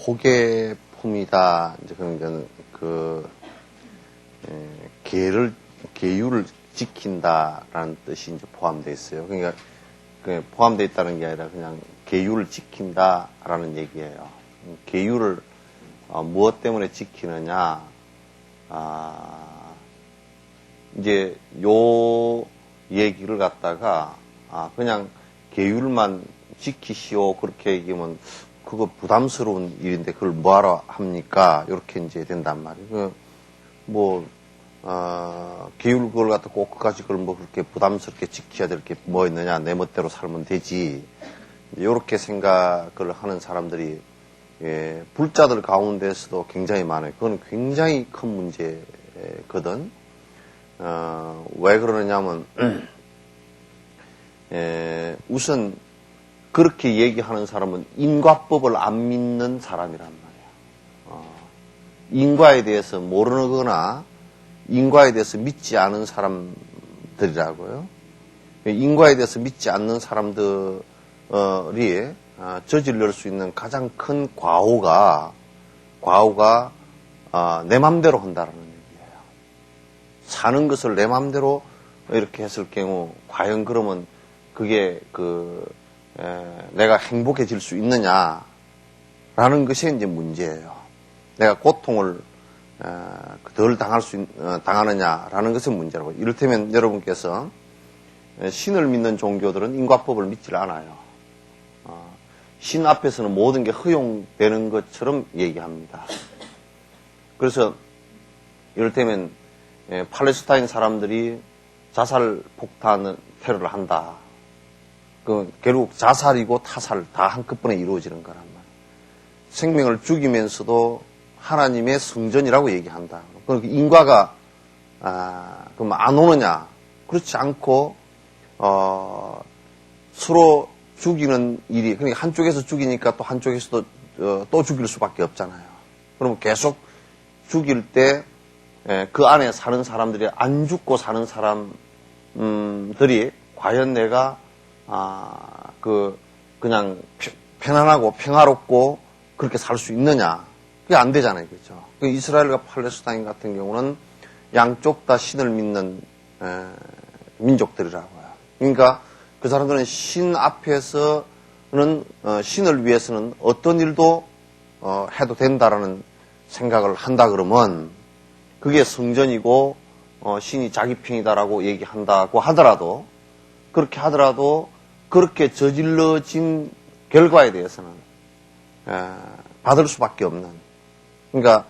호계품이다. 이제 그런 계율을 지킨다라는 뜻이 이제 포함되어 있어요. 그러니까 포함되어 있다는 게 아니라 그냥 계율을 지킨다라는 얘기예요. 계율을 무엇 때문에 지키느냐? 이제 요 얘기를 갖다가 그냥 계율만 지키시오 그렇게 얘기하면 그거 부담스러운 일인데 그걸 뭐하러 합니까? 이렇게 이제 된단 말이에요. 계율 그걸 갖다 꼭 그까지 그걸 뭐 그렇게 부담스럽게 지켜야 될 게 뭐 있느냐? 내 멋대로 살면 되지. 이렇게 생각을 하는 사람들이 불자들 가운데서도 굉장히 많아요. 그건 굉장히 큰 문제거든. 왜 그러느냐면 우선 그렇게 얘기하는 사람은 인과법을 안 믿는 사람이란 말이야. 인과에 대해서 모르거나 인과에 대해서 믿지 않은 사람들이라고요. 인과에 대해서 믿지 않는 사람들이 저질러 수 있는 가장 큰 과오가 내 맘대로 한다라는 얘기예요. 사는 것을 내 맘대로 이렇게 했을 경우 과연 그러면 그게 내가 행복해질 수 있느냐라는 것이 이제 문제예요. 내가 고통을 덜 당하느냐라는 것은 문제라고. 이를테면 여러분께서 신을 믿는 종교들은 인과법을 믿질 않아요. 신 앞에서는 모든 게 허용되는 것처럼 얘기합니다. 그래서 이를테면 팔레스타인 사람들이 자살 폭탄 테러를 한다. 결국 자살이고 타살 다 한꺼번에 이루어지는 거란 말이에요. 생명을 죽이면서도 하나님의 성전이라고 얘기한다. 그러니까 인과가 그럼 안 오느냐? 그렇지 않고 서로 죽이는 일이 그러니까 한쪽에서 죽이니까 또 한쪽에서도 또 죽일 수밖에 없잖아요. 그러면 계속 죽일 때 그 안에 사는 사람들이 안 죽고 사는 사람들이 과연 내가 그냥 편안하고 평화롭고 그렇게 살 수 있느냐? 그게 안 되잖아요, 그렇죠? 이스라엘과 팔레스타인 같은 경우는 양쪽 다 신을 믿는 민족들이라고요. 그러니까 그 사람들은 신 앞에서는 신을 위해서는 어떤 일도 해도 된다라는 생각을 한다 그러면 그게 성전이고 신이 자기 편이다라고 얘기한다고 하더라도 그렇게 저질러진 결과에 대해서는 받을 수밖에 없는. 그러니까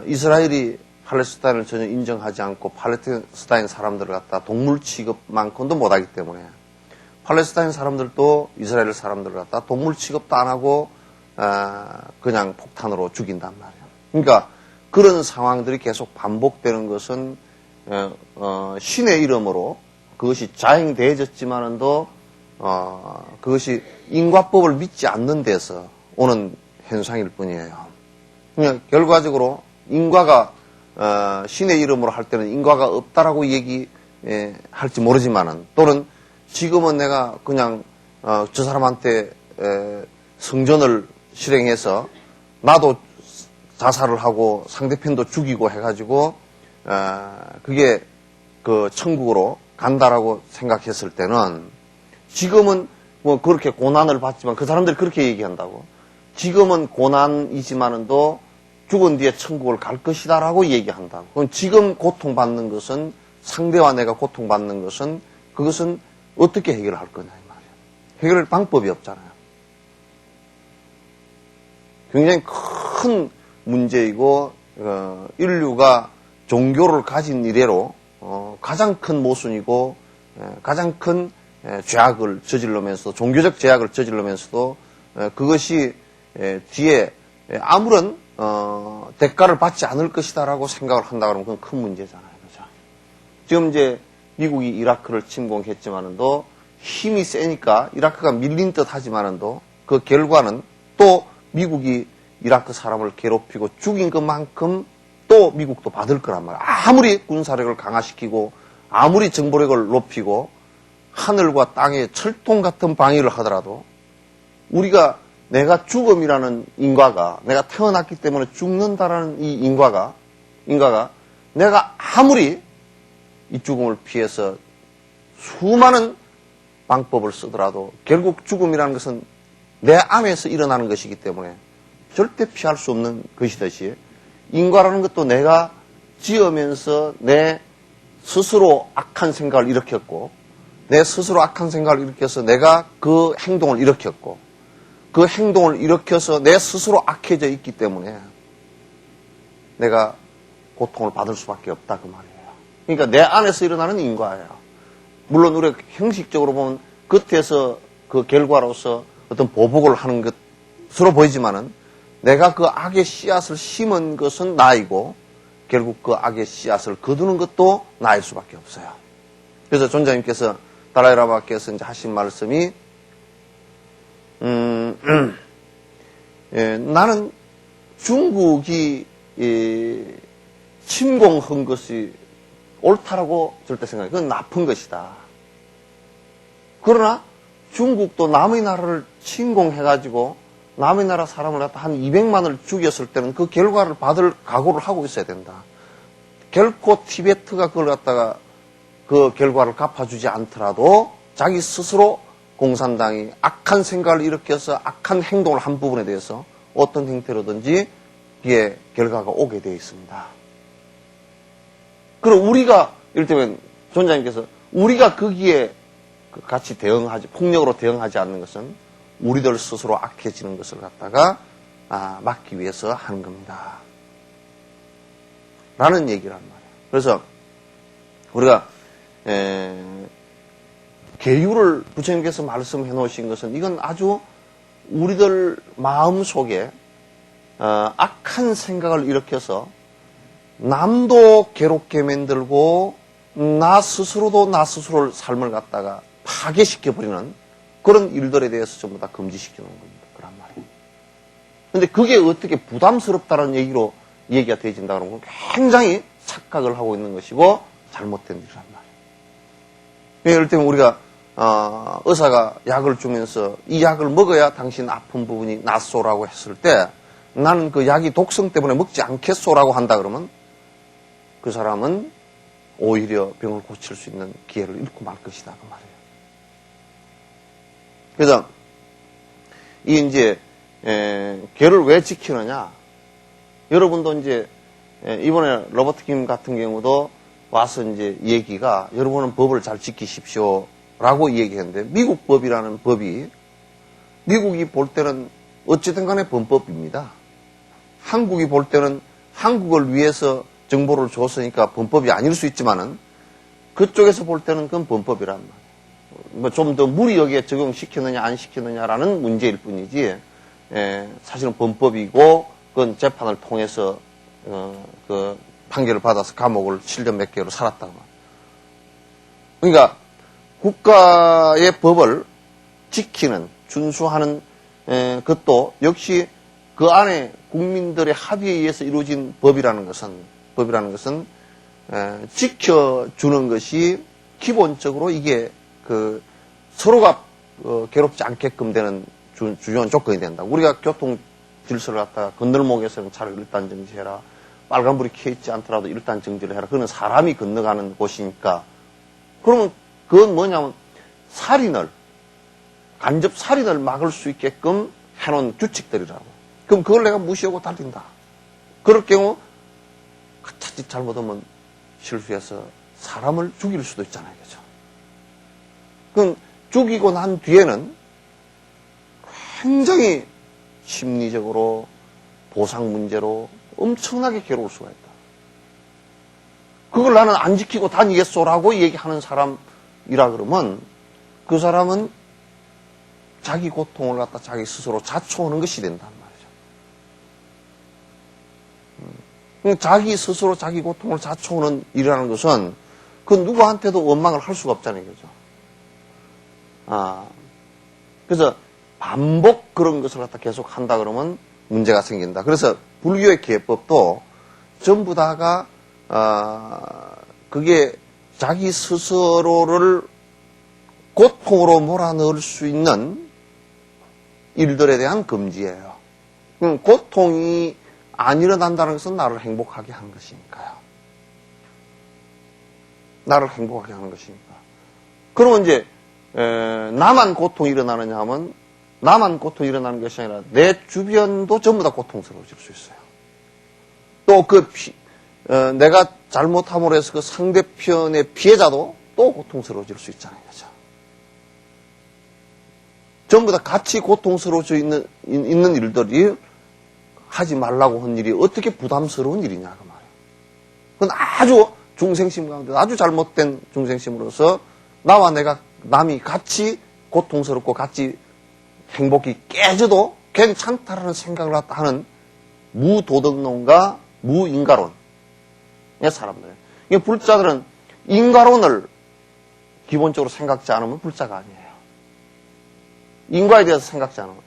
이스라엘이 팔레스타인을 전혀 인정하지 않고 팔레스타인 사람들을 갖다 동물 취급만큼도 못하기 때문에 팔레스타인 사람들도 이스라엘 사람들을 갖다 동물 취급도 안 하고 그냥 폭탄으로 죽인단 말이에요. 그러니까 그런 상황들이 계속 반복되는 것은 신의 이름으로 그것이 자행되어졌지만은도 그것이 인과법을 믿지 않는 데서 오는 현상일 뿐이에요. 그냥 결과적으로 인과가 신의 이름으로 할 때는 인과가 없다라고 얘기할지 모르지만은 또는 지금은 내가 그냥 저 사람한테 성전을 실행해서 나도 자살을 하고 상대편도 죽이고 해가지고 그게 그 천국으로 간다라고 생각했을 때는 지금은 뭐 그렇게 고난을 받지만 그 사람들이 그렇게 얘기한다고. 지금은 고난이지만은도 죽은 뒤에 천국을 갈 것이다라고 얘기한다고. 그럼 지금 고통받는 것은 상대와 내가 고통받는 것은 그것은 어떻게 해결할 거냐 이 말이야. 해결할 방법이 없잖아요. 굉장히 큰 문제이고 인류가 종교를 가진 이래로 가장 큰 모순이고 가장 큰 죄악을 저질러면서도 종교적 죄악을 저질러면서도 그것이 뒤에 아무런 대가를 받지 않을 것이다라고 생각을 한다 그러면 그건 큰 문제잖아요. 그렇죠? 지금 이제 미국이 이라크를 침공했지만은도 힘이 세니까 이라크가 밀린 듯 하지만은도 그 결과는 또 미국이 이라크 사람을 괴롭히고 죽인 것만큼 또 미국도 받을 거란 말이야. 아무리 군사력을 강화시키고 아무리 정보력을 높이고 하늘과 땅에 철통 같은 방위를 하더라도 우리가 내가 죽음이라는 인과가, 내가 태어났기 때문에 죽는다라는 이 인과가 내가 아무리 이 죽음을 피해서 수많은 방법을 쓰더라도 결국 죽음이라는 것은 내 안에서 일어나는 것이기 때문에 절대 피할 수 없는 것이듯이 인과라는 것도 내가 지으면서 내 스스로 악한 생각을 일으켰고 내 스스로 악한 생각을 일으켜서 내가 그 행동을 일으켰고 그 행동을 일으켜서 내 스스로 악해져 있기 때문에 내가 고통을 받을 수밖에 없다 그 말이에요. 그러니까 내 안에서 일어나는 인과예요. 물론 우리가 형식적으로 보면 겉에서 그 결과로서 어떤 보복을 하는 것으로 보이지만은 내가 그 악의 씨앗을 심은 것은 나이고 결국 그 악의 씨앗을 거두는 것도 나일 수밖에 없어요. 그래서 존자님께서 달라이라마께서 이제 하신 말씀이 나는 중국이 침공한 것이 옳다라고 절대 생각해. 그건 나쁜 것이다. 그러나 중국도 남의 나라를 침공해가지고 남의 나라 사람을 갖다 한 200만을 죽였을 때는 그 결과를 받을 각오를 하고 있어야 된다. 결코 티베트가 그걸 갖다가 그 결과를 갚아주지 않더라도 자기 스스로 공산당이 악한 생각을 일으켜서 악한 행동을 한 부분에 대해서 어떤 형태로든지 이게 결과가 오게 되어 있습니다. 그리고 우리가 이를테면 존자님께서 우리가 거기에 같이 대응하지 폭력으로 대응하지 않는 것은 우리들 스스로 악해지는 것을 갖다가 막기 위해서 하는 겁니다. 라는 얘기란 말이에요. 그래서 우리가 계율을 부처님께서 말씀해 놓으신 것은 이건 아주 우리들 마음속에 악한 생각을 일으켜서 남도 괴롭게 만들고 나 스스로도 나 스스로를 삶을 갖다가 파괴시켜버리는 그런 일들에 대해서 전부 다 금지시키는 겁니다. 그란 말이에요. 근데 그게 어떻게 부담스럽다는 얘기로 얘기가 되어진다 그러면 굉장히 착각을 하고 있는 것이고 잘못된 일이란 말이에요. 예를 들면 우리가 의사가 약을 주면서 이 약을 먹어야 당신 아픈 부분이 낫소라고 했을 때 나는 그 약이 독성 때문에 먹지 않겠소라고 한다 그러면 그 사람은 오히려 병을 고칠 수 있는 기회를 잃고 말 것이다 그 말이에요. 그래서 이 이제 계를 왜 지키느냐? 여러분도 이제 이번에 로버트 김 같은 경우도 와서 이제 얘기가 여러분은 법을 잘 지키십시오라고 얘기했는데 미국 법이라는 법이 미국이 볼 때는 어찌든 간에 범법입니다. 한국이 볼 때는 한국을 위해서 정보를 줬으니까 범법이 아닐 수 있지만은 그쪽에서 볼 때는 그건 범법이란 말이에요. 뭐 좀 더 무리 여기에 적용시켰느냐 안 시켰느냐라는 문제일 뿐이지 사실은 범법이고 그건 재판을 통해서 그 판결을 받아서 감옥을 7년 몇 개월을 살았다고. 그러니까 국가의 법을 지키는 준수하는 것도 역시 그 안에 국민들의 합의에 의해서 이루어진 법이라는 것은 지켜주는 것이 기본적으로 이게 그 서로가 괴롭지 않게끔 되는 중요한 조건이 된다. 우리가 교통 질서를 갖다가 건널목에서는 차를 일단 정지해라. 빨간불이 켜있지 않더라도 일단 정지를 해라. 그건 사람이 건너가는 곳이니까. 그러면 그건 뭐냐면 간접 살인을 막을 수 있게끔 해놓은 규칙들이라고. 그럼 그걸 내가 무시하고 달린다. 그럴 경우 자칫 잘못하면 실수해서 사람을 죽일 수도 있잖아요. 그죠? 그럼 죽이고 난 뒤에는 굉장히 심리적으로 보상 문제로 엄청나게 괴로울 수가 있다. 그걸 나는 안 지키고 다니겠소라고 얘기하는 사람이라 그러면 그 사람은 자기 고통을 갖다 자기 스스로 자초하는 것이 된단 말이죠. 자기 스스로 자기 고통을 자초하는 일이라는 것은 그 누구한테도 원망을 할 수가 없잖아요. 그죠? 그래서 반복 그런 것을 갖다 계속 한다 그러면 문제가 생긴다. 그래서 불교의 계법도 전부 다가 그게 자기 스스로를 고통으로 몰아넣을 수 있는 일들에 대한 금지예요. 그럼 고통이 안 일어난다는 것은 나를 행복하게 하는 것이니까요. 나를 행복하게 하는 것이니까. 그러면 이제 나만 고통이 일어나느냐 하면 나만 고통이 일어나는 것이 아니라 내 주변도 전부 다 고통스러워질 수 있어요. 또 내가 잘못함으로 해서 그 상대편의 피해자도 또 고통스러워질 수 있잖아요. 그죠? 전부 다 같이 고통스러워져 있는 일들이 하지 말라고 한 일이 어떻게 부담스러운 일이냐 그 말이에요. 그건 아주 중생심 가운데 아주 잘못된 중생심으로서 나와 남이 같이 고통스럽고 같이 행복이 깨져도 괜찮다라는 생각을 하는 무도덕론과 무인가론의 사람들. 이 불자들은 인과론을 기본적으로 생각지 않으면 불자가 아니에요. 인과에 대해서 생각지 않으면.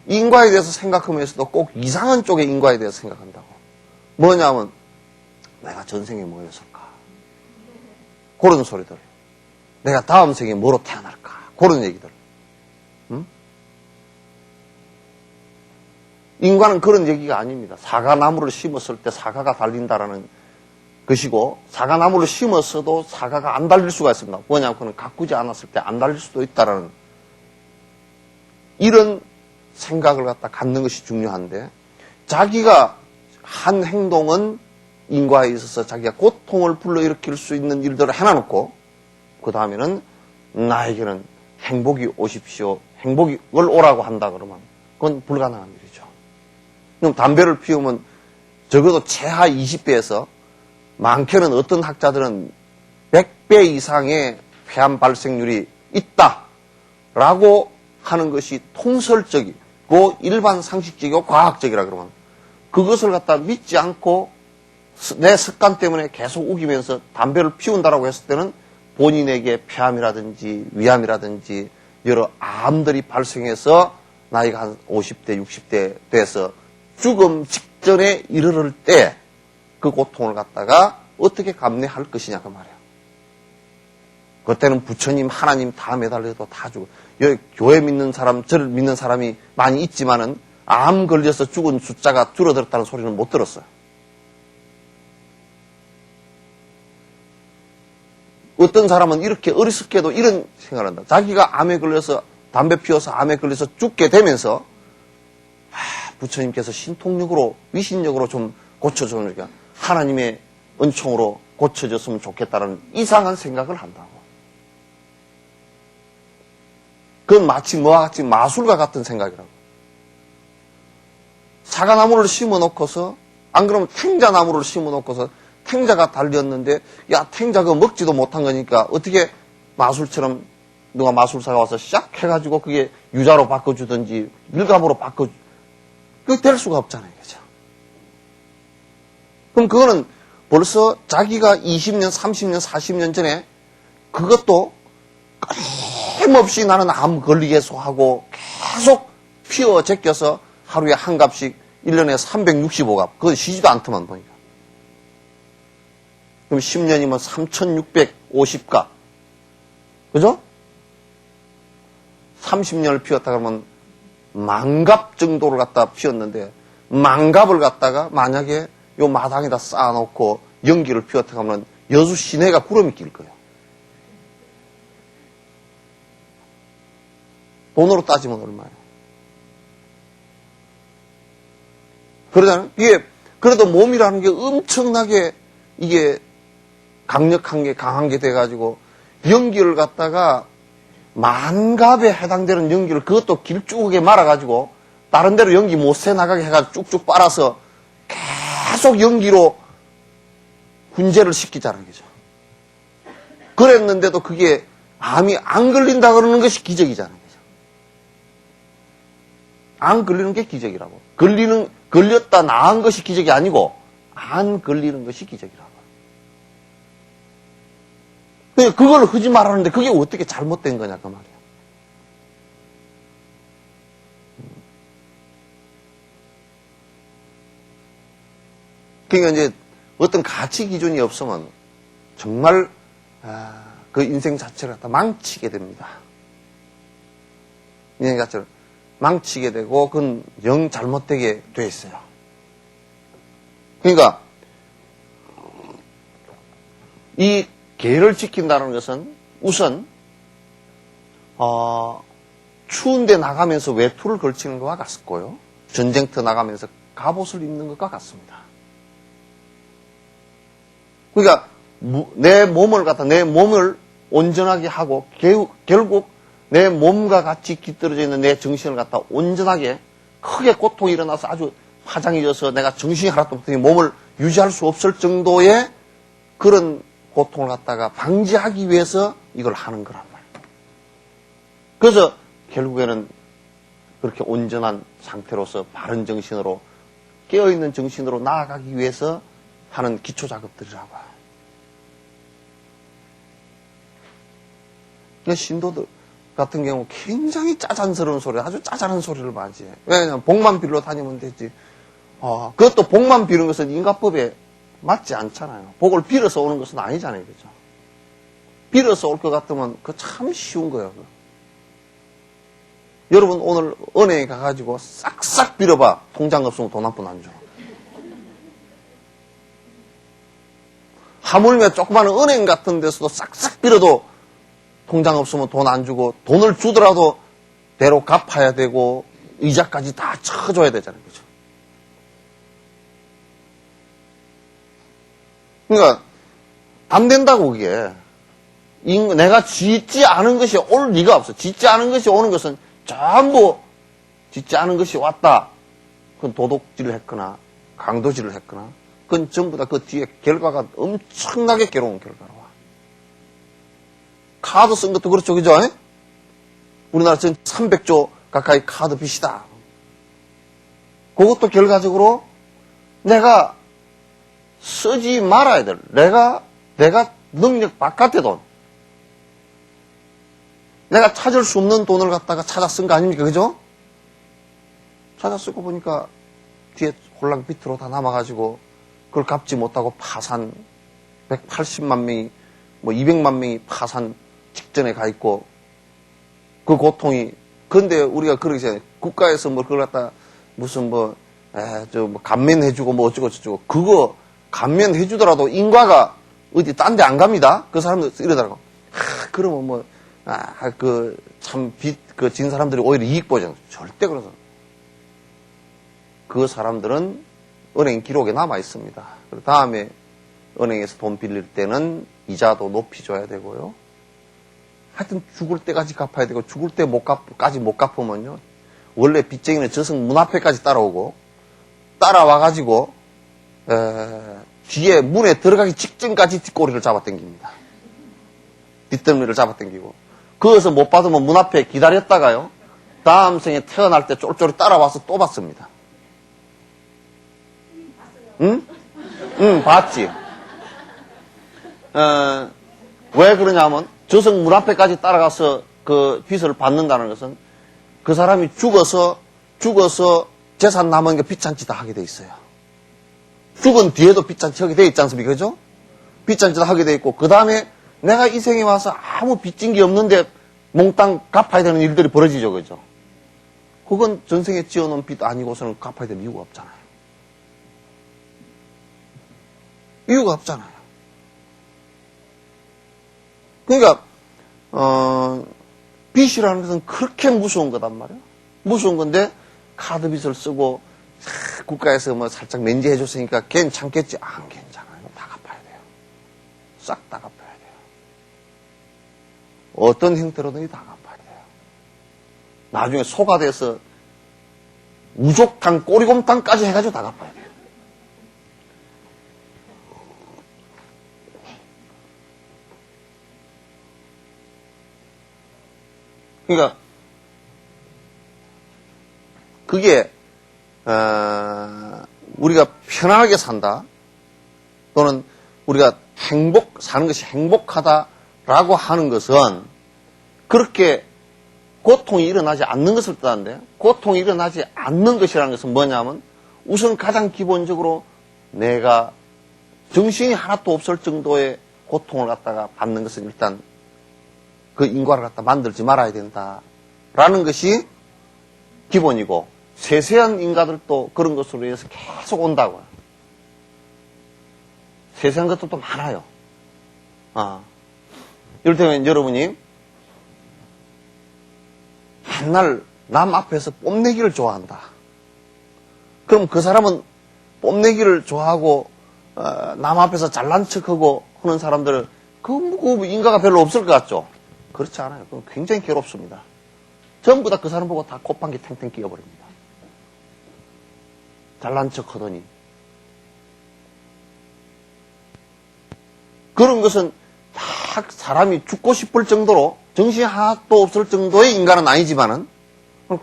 인과에 대해서 생각하면서도 꼭 이상한 쪽의 인과에 대해서 생각한다고. 뭐냐면 내가 전생에 뭐였을까? 그런 소리들. 내가 다음 생에 뭐로 태어날까? 그런 얘기들. 응? 인과는 그런 얘기가 아닙니다. 사과나무를 심었을 때 사과가 달린다라는 것이고, 사과나무를 심었어도 사과가 안 달릴 수가 있습니다. 뭐냐면 그는 가꾸지 않았을 때 안 달릴 수도 있다라는 이런 생각을 갖는 것이 중요한데, 자기가 한 행동은 인과에 있어서 자기가 고통을 불러일으킬 수 있는 일들을 해놔놓고 그 다음에는 나에게는 행복이 오십시오. 행복이 오라고 한다 그러면 그건 불가능한 일이죠. 그럼 담배를 피우면 적어도 최하 20배에서 많게는 어떤 학자들은 100배 이상의 폐암 발생률이 있다라고 하는 것이 통설적이고 일반 상식적이고 과학적이라 그러면 그것을 갖다 믿지 않고 내 습관 때문에 계속 우기면서 담배를 피운다라고 했을 때는 본인에게 폐암이라든지 위암이라든지 여러 암들이 발생해서 나이가 한 50대, 60대 돼서 죽음 직전에 이르를 때 그 고통을 갖다가 어떻게 감내할 것이냐 그 말이에요. 그때는 부처님, 하나님 다 매달려도 다 죽어. 여기 교회 믿는 사람, 저를 믿는 사람이 많이 있지만은 암 걸려서 죽은 숫자가 줄어들었다는 소리는 못 들었어요. 어떤 사람은 이렇게 어리석게도 이런 생각을 한다. 자기가 암에 걸려서 담배 피워서 암에 걸려서 죽게 되면서 부처님께서 신통력으로 위신력으로 좀 고쳐주니까 하나님의 은총으로 고쳐졌으면 좋겠다는 이상한 생각을 한다고. 그건 마치 뭐와 같이 마술과 같은 생각이라고. 사과나무를 심어놓고서 안 그러면 탱자나무를 심어놓고서 탱자가 달렸는데 야 탱자 그거 먹지도 못한 거니까 어떻게 마술처럼 누가 마술사가 와서 샥 해가지고 그게 유자로 바꿔주든지 일감으로 그게 될 수가 없잖아요. 그죠? 그럼 그거는 벌써 자기가 20년, 30년, 40년 전에 그것도 끊임없이 나는 암 걸리겠소 하고 계속 피워 제껴서 하루에 한 갑씩 1년에 365갑. 그건 쉬지도 않더만 보니까. 그럼 10년이면 3650갑. 그죠? 30년을 피웠다 그러면 만갑 정도를 갖다 피웠는데 만갑을 갖다가 만약에 요 마당에다 쌓아놓고 연기를 피웠다 하면 여수 시내가 구름이 낄 거예요. 돈으로 따지면 얼마예요? 그러잖아요. 이게 그래도 몸이라는 게 엄청나게 이게 강한 게 돼가지고 연기를 갖다가 만갑에 해당되는 연기를 그것도 길쭉하게 말아가지고 다른 데로 연기 못 새 나가게 해가지고 쭉쭉 빨아서 계속 연기로 훈제를 시키자는 거죠. 그랬는데도 그게 암이 안 걸린다 그러는 것이 기적이잖아요. 안 걸리는 게 기적이라고. 걸렸다 나은 것이 기적이 아니고 안 걸리는 것이 기적이라고. 그걸 하지 말라는데 그게 어떻게 잘못된 거냐 그 말이야. 그러니까 이제 어떤 가치 기준이 없으면 정말 그 인생 자체를 갖다 망치게 됩니다. 인생 자체를. 망치게 되고 그건 영 잘못되게 돼 있어요. 그러니까 이 계를 지킨다는 것은 우선 추운데 나가면서 외투를 걸치는 것과 같고요. 전쟁터 나가면서 갑옷을 입는 것과 같습니다. 그러니까 내 몸을 온전하게 하고 결국 내 몸과 같이 깃들어져 있는 내 정신을 갖다 온전하게 크게 고통이 일어나서 아주 파장해져서 내가 정신이 하나도 없으니 몸을 유지할 수 없을 정도의 그런 고통을 갖다가 방지하기 위해서 이걸 하는 거란 말이에요. 그래서 결국에는 그렇게 온전한 상태로서 바른 정신으로 깨어있는 정신으로 나아가기 위해서 하는 기초 작업들이라고 해요. 신도들 같은 경우 굉장히 짜잔스러운 소리, 아주 짜잘한 소리를 맞이해. 왜냐하면 복만 빌러 다니면 되지. 그것도 복만 비는 것은 인과법에 맞지 않잖아요. 복을 빌어서 오는 것은 아니잖아요. 그죠? 빌어서 올 것 같으면 그거 참 쉬운 거예요. 여러분 오늘 은행에 가가지고 싹싹 빌어봐. 통장 없으면 돈 한 푼 안 줘. 하물며 조그마한 은행 같은 데서도 싹싹 빌어도 통장 없으면 돈 안 주고 돈을 주더라도 대로 갚아야 되고 이자까지 다 쳐줘야 되잖아요. 그죠? 그러니까 안 된다고 그게. 내가 짓지 않은 것이 올 리가 없어. 짓지 않은 것이 오는 것은 전부 짓지 않은 것이 왔다. 그건 도둑질을 했거나 강도질을 했거나 그건 전부 다 그 뒤에 결과가 엄청나게 괴로운 결과로 와. 카드 쓴 것도 그렇죠. 그죠? 우리나라 지금 300조 가까이 카드 빚이다. 그것도 결과적으로 내가 쓰지 말아야 될, 내가 능력 바깥의 돈, 내가 찾을 수 없는 돈을 갖다가 찾아 쓴 거 아닙니까? 그죠? 찾아 쓰고 보니까 뒤에 홀랑 밑으로 다 남아가지고 그걸 갚지 못하고 파산, 180만 명이, 200만 명이 파산 직전에 가 있고 그 고통이, 근데 우리가 그러기 국가에서 그걸 갖다 무슨 감면해주고 어쩌고 그거 감면해주더라도 인과가 어디 딴 데 안 갑니다. 그 사람들 이러더라고. 그러면 진 사람들이 오히려 이익 보잖아. 절대 그러죠. 그 사람들은 은행 기록에 남아 있습니다. 그 다음에 은행에서 돈 빌릴 때는 이자도 높이 줘야 되고요. 하여튼 죽을 때까지 갚아야 되고 죽을 때까지 못 갚으면요. 원래 빚쟁이는 저승 문 앞에까지 따라오고 따라와가지고 뒤에 문에 들어가기 직전까지 뒷꼬리를 잡아당깁니다. 뒷덜미를 잡아당기고 거기서 못 받으면 문 앞에 기다렸다가요. 다음 생에 태어날 때 쫄쫄이 따라와서 또 받습니다. 응? 응, 봤지. 왜 그러냐면 저승 문 앞에까지 따라가서 그 빚을 받는다는 것은 그 사람이 죽어서 재산 남은 게 빚잔치 다 하게 돼 있어요. 죽은 뒤에도 빚잔치 하게 돼 있지 않습니까? 그죠? 빚잔치 다 하게 돼 있고 그 다음에 내가 이 생에 와서 아무 빚진 게 없는데 몽땅 갚아야 되는 일들이 벌어지죠. 그죠? 그건 전생에 지어놓은 빚 아니고서는 갚아야 될 이유가 없잖아요. 이유가 없잖아요. 그러니까 빚이라는 것은 그렇게 무서운 거단 말이에요. 무서운 건데 카드 빚을 쓰고 국가에서 살짝 면제해 줬으니까 괜찮겠지? 안 괜찮아요. 다 갚아야 돼요. 싹 다 갚아야 돼요. 어떤 형태로든지 다 갚아야 돼요. 나중에 소가 돼서 우족탕, 꼬리곰탕까지 해가지고 다 갚아야 돼요. 그러니까 그게 우리가 편하게 산다 또는 우리가 사는 것이 행복하다라고 하는 것은 그렇게 고통이 일어나지 않는 것을 뜻하는데 고통이 일어나지 않는 것이라는 것은 뭐냐면 우선 가장 기본적으로 내가 정신이 하나도 없을 정도의 고통을 갖다가 받는 것은 일단 그 인과를 갖다 만들지 말아야 된다라는 것이 기본이고 세세한 인가들도 그런 것으로 인해서 계속 온다고요. 세세한 것들도 많아요. 이를테면 여러분이 맨날 남 앞에서 뽐내기를 좋아한다. 그럼 그 사람은 뽐내기를 좋아하고 남 앞에서 잘난 척하고 하는 사람들은 그 인가가 별로 없을 것 같죠? 그렇지 않아요. 그건 굉장히 괴롭습니다. 전부 다 그 사람 보고 다 콧방귀 탱탱 끼어버립니다. 잘난 척 하더니. 그런 것은 다 사람이 죽고 싶을 정도로 정신이 하나도 없을 정도의 인간은 아니지만은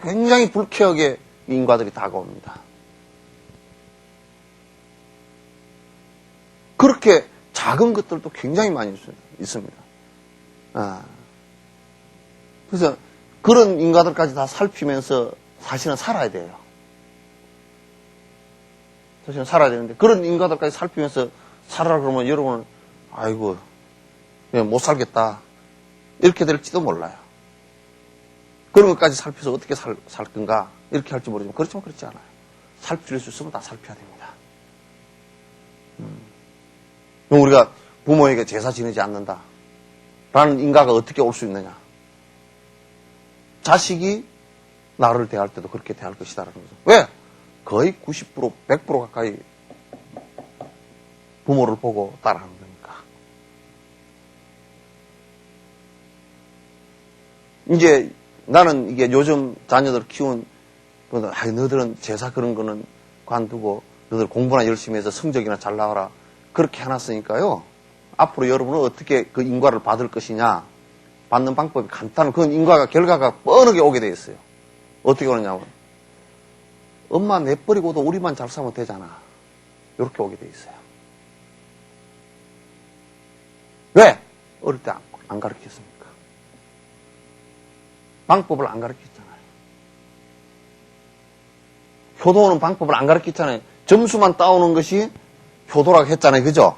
굉장히 불쾌하게 인과들이 다가옵니다. 그렇게 작은 것들도 굉장히 많이 있습니다. 그래서 그런 인과들까지 다 살피면서 사실은 살아야 돼요. 사실은 살아야 되는데 그런 인과들까지 살피면서 살아라 그러면 여러분은 아이고 못 살겠다 이렇게 될지도 몰라요. 그런 것까지 살펴서 어떻게 살 건가 이렇게 할지 모르지만 그렇지만 그렇지 않아요. 살필 수 있으면 다 살펴야 됩니다. 그럼 우리가 부모에게 제사 지내지 않는다 라는 인가가 어떻게 올 수 있느냐. 자식이 나를 대할 때도 그렇게 대할 것이다라는 거죠. 왜? 거의 90% 100% 가까이 부모를 보고 따라하는 거니까. 이제 나는 이게 요즘 자녀들 키운 너희들은 제사 그런 거는 관두고 너희들 공부나 열심히 해서 성적이나 잘 나와라 그렇게 해놨으니까요. 앞으로 여러분은 어떻게 그 인과를 받을 것이냐 받는 방법이 간단한 그건 인과가 결과가 뻔하게 오게 돼 있어요. 어떻게 오느냐면 엄마 내버리고도 우리만 잘 살면 되잖아. 이렇게 오게 돼 있어요. 왜? 어릴 때 안 가르쳤습니까? 방법을 안 가르쳤잖아요. 효도하는 방법을 안 가르쳤잖아요. 점수만 따오는 것이 효도라고 했잖아요. 그죠?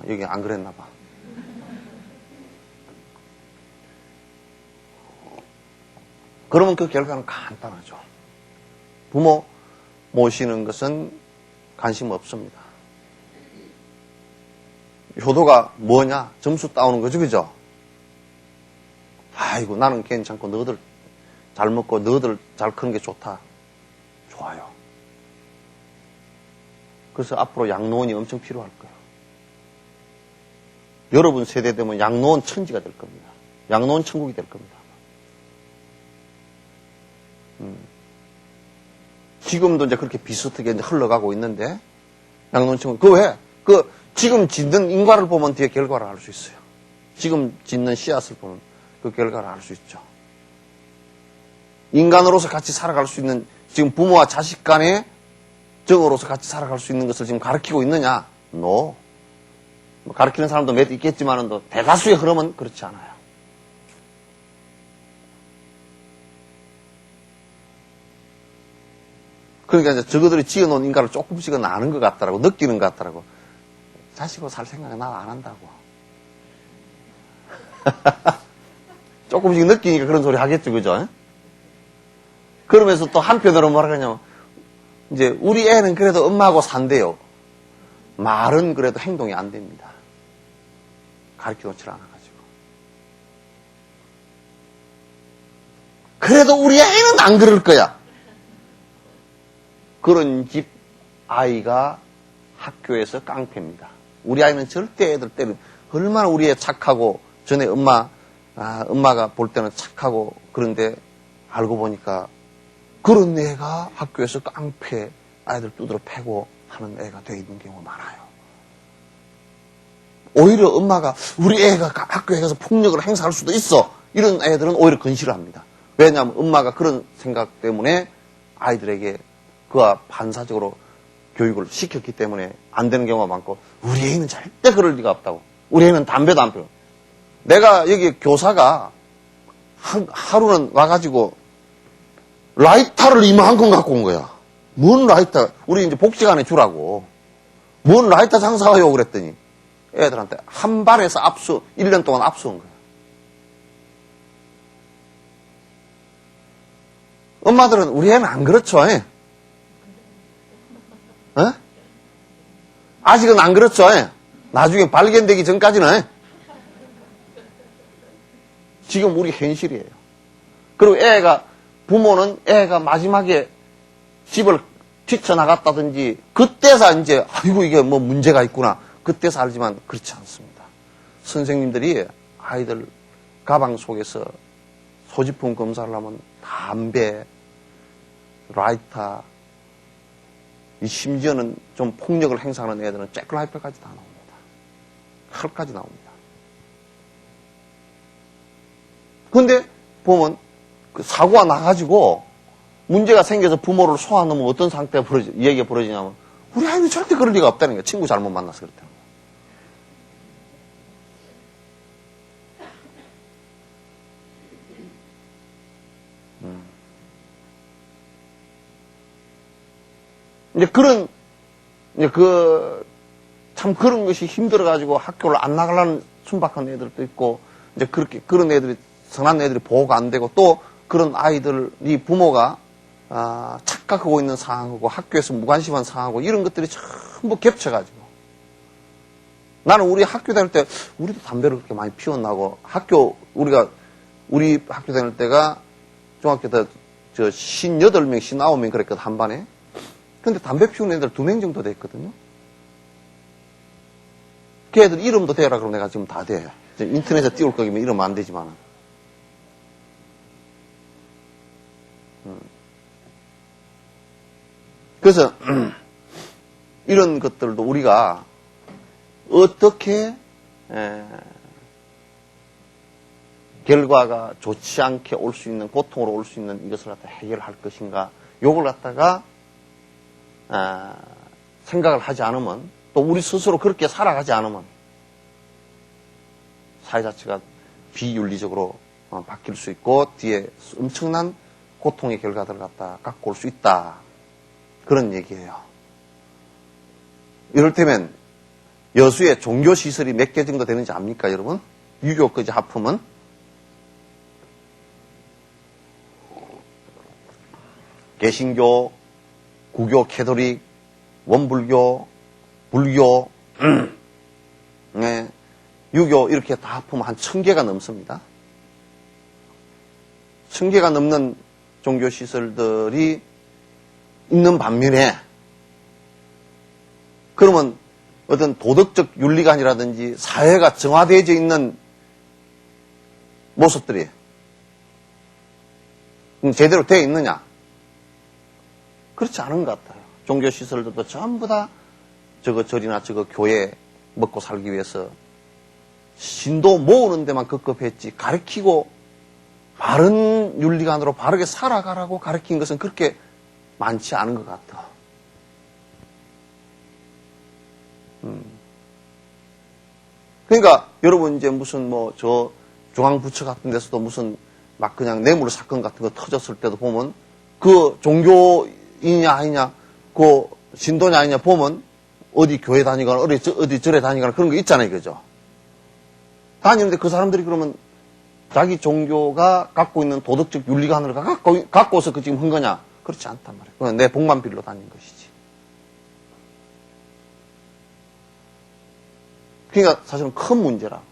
여기 안 그랬나 봐. 그러면 그 결과는 간단하죠. 부모 모시는 것은 관심 없습니다. 효도가 뭐냐? 점수 따오는 거죠. 그죠? 아이고 나는 괜찮고 너희들 잘 먹고 너희들 잘 크는 게 좋다. 좋아요. 그래서 앞으로 양로원이 엄청 필요할 거예요. 여러분 세대 되면 양로원 천지가 될 겁니다. 양로원 천국이 될 겁니다. 지금도 이제 그렇게 비슷하게 이제 흘러가고 있는데, 양로원 천국. 그 왜? 지금 짓는 인과를 보면 뒤에 결과를 알 수 있어요. 지금 짓는 씨앗을 보면 그 결과를 알 수 있죠. 인간으로서 같이 살아갈 수 있는, 지금 부모와 자식 간의 정으로서 같이 살아갈 수 있는 것을 지금 가르치고 있느냐? No. 가르치는 사람도 몇 있겠지만 대다수의 흐름은 그렇지 않아요. 그러니까 이제 저거들이 지어놓은 인간을 조금씩은 아는 것 같더라고, 느끼는 것 같더라고. 자식으로 살 생각은 난 안 한다고. 조금씩 느끼니까 그런 소리 하겠죠, 그죠? 그러면서 또 한편으로 뭐라 그러냐면, 이제 우리 애는 그래도 엄마하고 산대요. 말은 그래도 행동이 안 됩니다. 가르쳐 놓질 않아가지고. 그래도 우리 애는 안 그럴 거야. 그런 집 아이가 학교에서 깡패입니다. 우리 아이는 절대 애들 때는 얼마나 우리 애 착하고 전에 엄마가 볼 때는 착하고 그런데 알고 보니까 그런 애가 학교에서 깡패 아이들 두드러 패고 하는 애가 되어 있는 경우가 많아요. 오히려 엄마가 우리 애가 학교에 가서 폭력을 행사할 수도 있어. 이런 애들은 오히려 건실을 합니다. 왜냐하면 엄마가 그런 생각 때문에 아이들에게 그와 반사적으로 교육을 시켰기 때문에 안 되는 경우가 많고 우리 애는 절대 그럴 리가 없다고. 우리 애는 담배도 안 피워. 내가 여기 교사가 하루는 와가지고 라이터를 이만큼 갖고 온 거야. 뭔 라이터? 우리 이제 복지관에 주라고. 뭔 라이터 장사해요? 그랬더니 애들한테 한 발에서 1년 동안 압수한 거야. 엄마들은 우리 애는 안 그렇죠. 예? 어? 아직은 안 그렇죠. 예? 나중에 발견되기 전까지는. 예? 지금 우리 현실이에요. 그리고 부모는 애가 마지막에 집을 뛰쳐나갔다든지, 그때서 이제, 아이고, 이게 뭐 문제가 있구나. 그때서 알지만 그렇지 않습니다. 선생님들이 아이들 가방 속에서 소지품 검사를 하면 담배, 라이터, 심지어는 좀 폭력을 행사하는 애들은 잭라이플까지 다 나옵니다. 칼까지 나옵니다. 근데 보면 그 사고가 나가지고 문제가 생겨서 부모를 소환하면 어떤 상태가 얘기가 벌어지냐면 우리 아이는 절대 그럴 리가 없다는 거예요. 친구 잘못 만나서 그렇다는 거예요. 참 그런 것이 힘들어가지고 학교를 안 나가려는 순박한 애들도 있고, 이제 그런 애들이, 선한 애들이 보호가 안 되고, 또 그런 아이들이 부모가, 착각하고 있는 상황하고, 학교에서 무관심한 상황하고, 이런 것들이 전부 겹쳐가지고. 나는 우리 학교 다닐 때, 우리도 담배를 그렇게 많이 피웠나고, 우리 학교 다닐 때가 중학교 때, 18명, 19명 그랬거든, 한 반에. 근데 담배 피우는 애들 2명 정도 됐거든요. 그 애들 이름도 대라 그러면 내가 지금 다 돼. 인터넷에 띄울 거면 이러면 안 되지만. 그래서, 이런 것들도 우리가 어떻게, 결과가 좋지 않게 올 수 있는, 고통으로 올 수 있는 이것을 갖다 해결할 것인가, 요걸 갖다가, 생각을 하지 않으면, 또 우리 스스로 그렇게 살아가지 않으면 사회 자체가 비윤리적으로 바뀔 수 있고 뒤에 엄청난 고통의 결과들을 갖다 갖고 올 수 있다. 그런 얘기예요. 이를테면 여수에 종교시설이 몇 개 정도 되는지 압니까, 여러분? 유교까지 합하면? 개신교, 구교, 캐톨릭, 원불교, 불교, 네, 유교 이렇게 다 합하면 한 1000개가 넘습니다. 1000개가 넘는 종교시설들이 있는 반면에 그러면 어떤 도덕적 윤리관이라든지 사회가 정화되어져 있는 모습들이 제대로 되어 있느냐? 그렇지 않은 것 같아요. 종교시설들도 전부 다 저거 절이나 저거 교회 먹고 살기 위해서 신도 모으는 데만 급급했지 가르치고 바른 윤리관으로 바르게 살아가라고 가르친 것은 그렇게 많지 않은 것 같아. 그러니까 여러분 이제 무슨 저 중앙부처 같은 데서도 무슨 막 그냥 뇌물 사건 같은 거 터졌을 때도 보면 그 종교인이냐 아니냐 그 신도냐 아니냐 보면 어디 교회 다니거나 어디 절에 다니거나 그런 거 있잖아요. 그죠? 다니는데 그 사람들이 그러면 자기 종교가 갖고 있는 도덕적 윤리관을 갖고서 그 지금 한 거냐? 그렇지 않단 말이에요. 그냥 내 복만 빌러 다닌 것이지. 그러니까 사실은 큰 문제라고.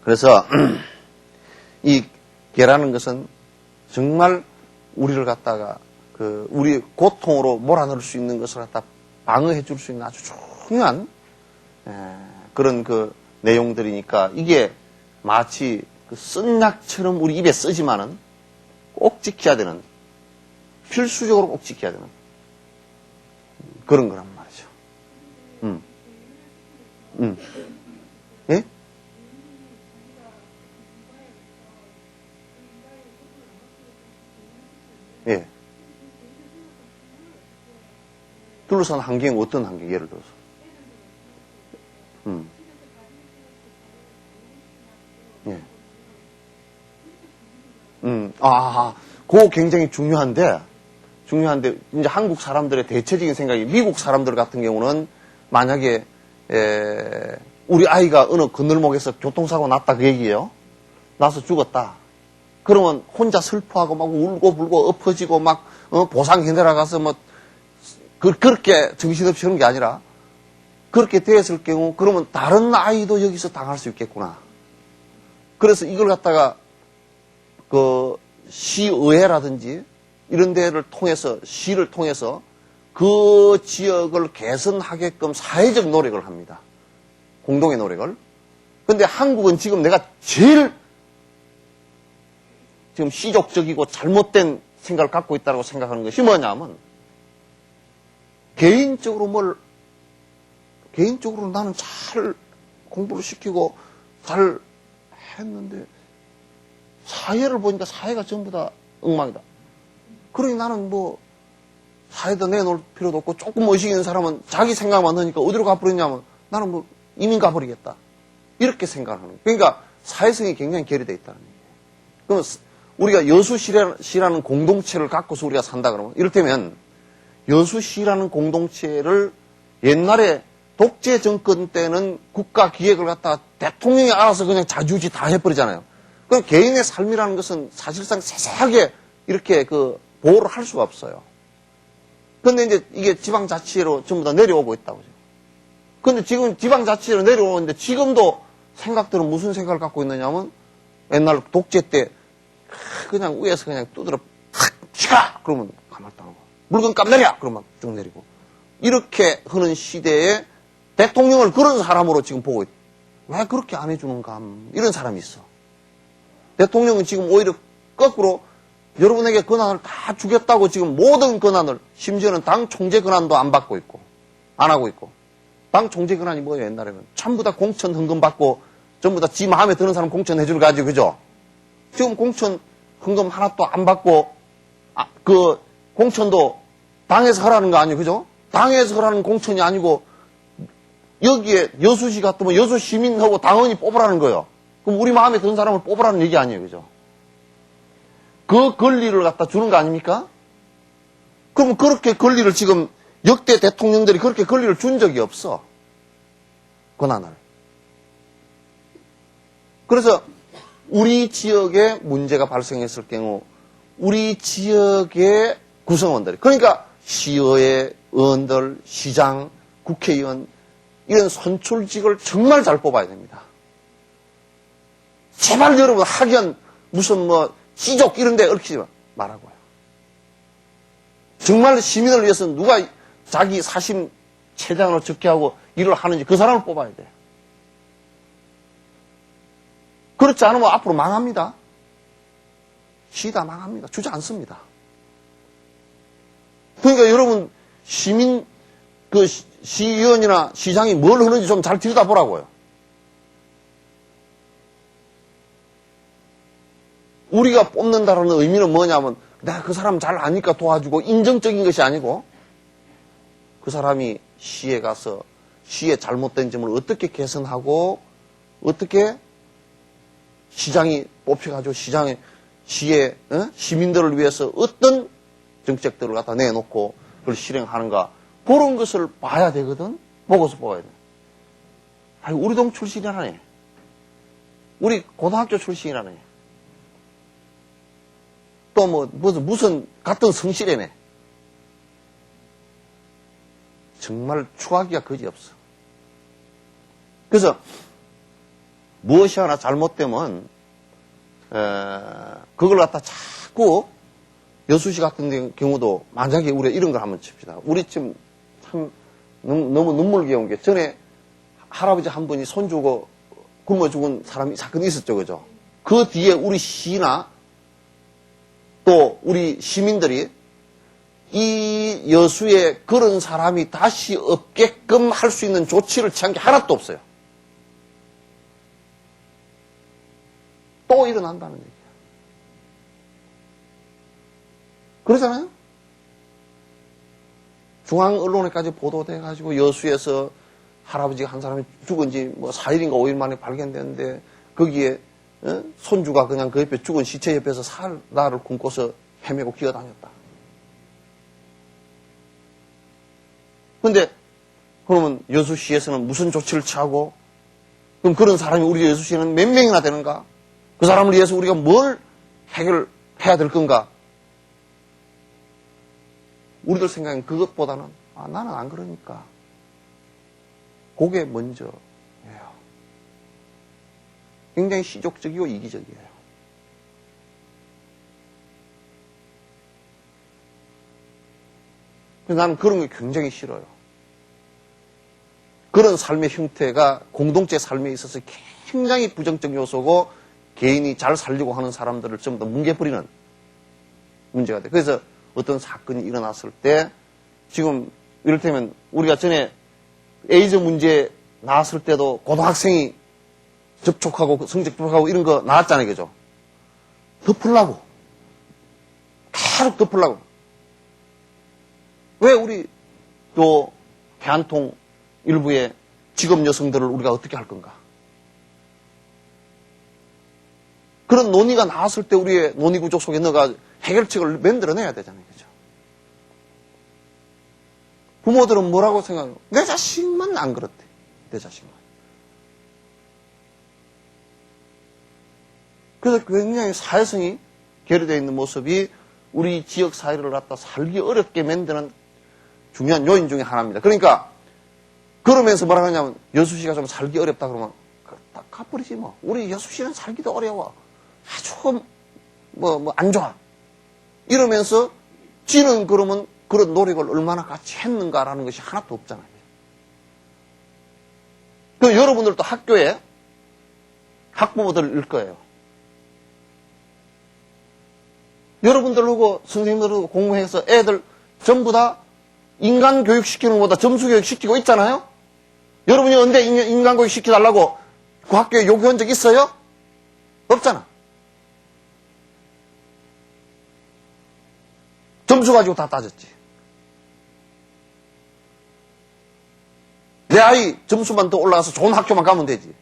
그래서 이 개라는 것은 정말 우리를 갖다가 우리 고통으로 몰아넣을 수 있는 것을 갖다 방어해 줄 수 있는 아주 중요한 그런 내용들이니까 이게 마치 쓴 약처럼 우리 입에 쓰지만은 꼭 지켜야 되는 필수적으로 꼭 지켜야 되는 그런 거란 말이죠. 예? 예. 둘러싼 환경이 어떤 환경, 예를 들어서. 예. 그거 굉장히 중요한데, 이제 한국 사람들의 대체적인 생각이, 미국 사람들 같은 경우는 만약에, 우리 아이가 어느 건널목에서 교통사고 났다 그 얘기예요. 나서 죽었다. 그러면 혼자 슬퍼하고 막 울고 불고 엎어지고 막 보상해내라 가서 뭐 그렇게 정신없이 하는 게 아니라 그렇게 되었을 경우 그러면 다른 아이도 여기서 당할 수 있겠구나. 그래서 이걸 갖다가 그 시의회라든지 이런 데를 통해서 시를 통해서 그 지역을 개선하게끔 사회적 노력을 합니다. 공동의 노력을. 근데 한국은 지금 내가 제일 지금 시족적이고 잘못된 생각을 갖고 있다고 생각하는 것이 뭐냐면 개인적으로 나는 잘 공부를 시키고 잘 했는데 사회를 보니까 사회가 전부 다 엉망이다. 그러니 나는 뭐 사회도 내놓을 필요도 없고 조금 의식 있는 사람은 자기 생각만 하니까 어디로 가버리냐면 나는 뭐 이민 가버리겠다. 이렇게 생각하는 거예요. 그러니까 사회성이 굉장히 결여되어 있다는 얘기예요. 그러면 우리가 여수시라는 공동체를 갖고서 우리가 산다 그러면 이를테면 여수시라는 공동체를 옛날에 독재 정권 때는 국가 기획을 갖다가 대통령이 알아서 그냥 자주지 다 해버리잖아요. 그럼 개인의 삶이라는 것은 사실상 세세하게 이렇게 보호를 할 수가 없어요. 근데 이제 이게 지방자치로 전부 다 내려오고 있다고. 근데 지금 지방자치로 내려오는데 지금도 생각들은 무슨 생각을 갖고 있느냐면 옛날 독재 때 그냥 위에서 그냥 두드려 탁 치가! 그러면 가만 따고 물건 값 내려! 그러면 쭉 내리고 이렇게 하는 시대에 대통령을 그런 사람으로 지금 보고 있다. 왜 그렇게 안 해주는가? 이런 사람이 있어. 대통령은 지금 오히려 거꾸로 여러분에게 권한을 다 주겠다고 지금 모든 권한을 심지어는 당 총재 권한도 안 받고 있고 안 하고 있고 당 총재 권한이 뭐예요? 옛날에는 전부 다 공천 헌금 받고 전부 다 지 마음에 드는 사람 공천 해주는 가지고 그죠? 지금 공천 헌금 하나도 안 받고 그 공천도 당에서 하라는 거 아니에요? 그죠? 당에서 하라는 공천이 아니고 여기에 여수시 같으면 여수 시민하고 당원이 뽑으라는 거예요. 그럼 우리 마음에 드는 사람을 뽑으라는 얘기 아니에요? 그죠? 그 권리를 갖다 주는 거 아닙니까? 그럼 그렇게 권리를 지금 역대 대통령들이 그렇게 권리를 준 적이 없어. 권한을. 그래서 우리 지역에 문제가 발생했을 경우 우리 지역의 구성원들이 그러니까 시의회, 의원들, 시장, 국회의원 이런 선출직을 정말 잘 뽑아야 됩니다. 제발 여러분 학연 무슨 뭐 시족 이런 데 얽히지 말라고요. 정말 시민을 위해서 누가 자기 사심 최대한으로 적게 하고 일을 하는지 그 사람을 뽑아야 돼요. 그렇지 않으면 앞으로 망합니다. 시다 망합니다. 주지 않습니다. 그러니까 여러분 시민 그 시의원이나 시장이 뭘 하는지 좀 잘 들여다보라고요. 우리가 뽑는다는 의미는 뭐냐면 내가 그 사람 잘 아니까 도와주고 인정적인 것이 아니고 그 사람이 시에 가서 시의 잘못된 점을 어떻게 개선하고 어떻게 시장이 뽑혀가지고 시의 시민들을 위해서 어떤 정책들을 갖다 내놓고 그걸 실행하는가 그런 것을 봐야 되거든. 보고서 뽑아야 돼. 아니 우리 동 출신이라네. 우리 고등학교 출신이라네. 또 무슨 같은 성실이네. 정말 추하기가 그지없어. 그래서 무엇이 하나 잘못되면 그걸 갖다 자꾸 여수시 같은 경우도 만약에 우리가 이런 걸 한번 칩시다. 우리 지금 참 너무 눈물겨운 게 전에 할아버지 한 분이 손주고 굶어 죽은 사람이 사건이 있었죠. 그죠? 그 뒤에 우리 시나 또 우리 시민들이 이 여수에 그런 사람이 다시 없게끔 할 수 있는 조치를 취한 게 하나도 없어요. 또 일어난다는 얘기야. 그러잖아요? 중앙 언론에까지 보도돼가지고 여수에서 할아버지가 한 사람이 죽은 지 뭐 4일인가 5일 만에 발견됐는데 거기에 손주가 그냥 그 옆에 죽은 시체 옆에서 살날을 굶고서 헤매고 기어다녔다. 근데 그러면 여수시에서는 무슨 조치를 취하고 그럼 그런 사람이 우리 예수 씨는 몇 명이나 되는가? 그 사람을 위해서 우리가 뭘 해결해야 될 건가? 우리들 생각엔 그것보다는 나는 안 그러니까. 그게 먼저예요. 굉장히 시족적이고 이기적이에요. 그래서 나는 그런 게 굉장히 싫어요. 그런 삶의 형태가 공동체 삶에 있어서 굉장히 부정적 요소고 개인이 잘 살려고 하는 사람들을 전부 다 뭉개버리는 문제가 돼요. 그래서 어떤 사건이 일어났을 때 지금 이를테면 우리가 전에 에이즈 문제 나왔을 때도 고등학생이 접촉하고 성적 접촉하고 이런 거 나왔잖아요. 그죠? 덮으려고. 계속 덮으려고. 왜 우리 또 대한통 일부의 직업 여성들을 우리가 어떻게 할 건가? 그런 논의가 나왔을 때 우리의 논의 구조 속에 넣어가 해결책을 만들어내야 되잖아요. 그죠? 부모들은 뭐라고 생각해요? 내 자식만 안 그렇대. 내 자식만. 그래서 굉장히 사회성이 결여되어 있는 모습이 우리 지역 사회를 갖다 살기 어렵게 만드는 중요한 요인 중에 하나입니다. 그러니까 그러면서 뭐라 하냐면 여수 씨가 좀 살기 어렵다 그러면 다 가버리지 뭐. 우리 여수 씨는 살기도 어려워. 아주 안 좋아. 이러면서 지는 그러면 그런 노력을 얼마나 같이 했는가라는 것이 하나도 없잖아요. 그 여러분들도 학교에 학부모들일 거예요. 여러분들하고 선생님들하고 공부해서 애들 전부 다 인간 교육 시키는 것보다 점수 교육 시키고 있잖아요? 여러분이 언제 인간 교육 시켜달라고 그 학교에 요구한 적 있어요? 없잖아. 점수 가지고 다 따졌지. 내 아이 점수만 더 올라가서 좋은 학교만 가면 되지.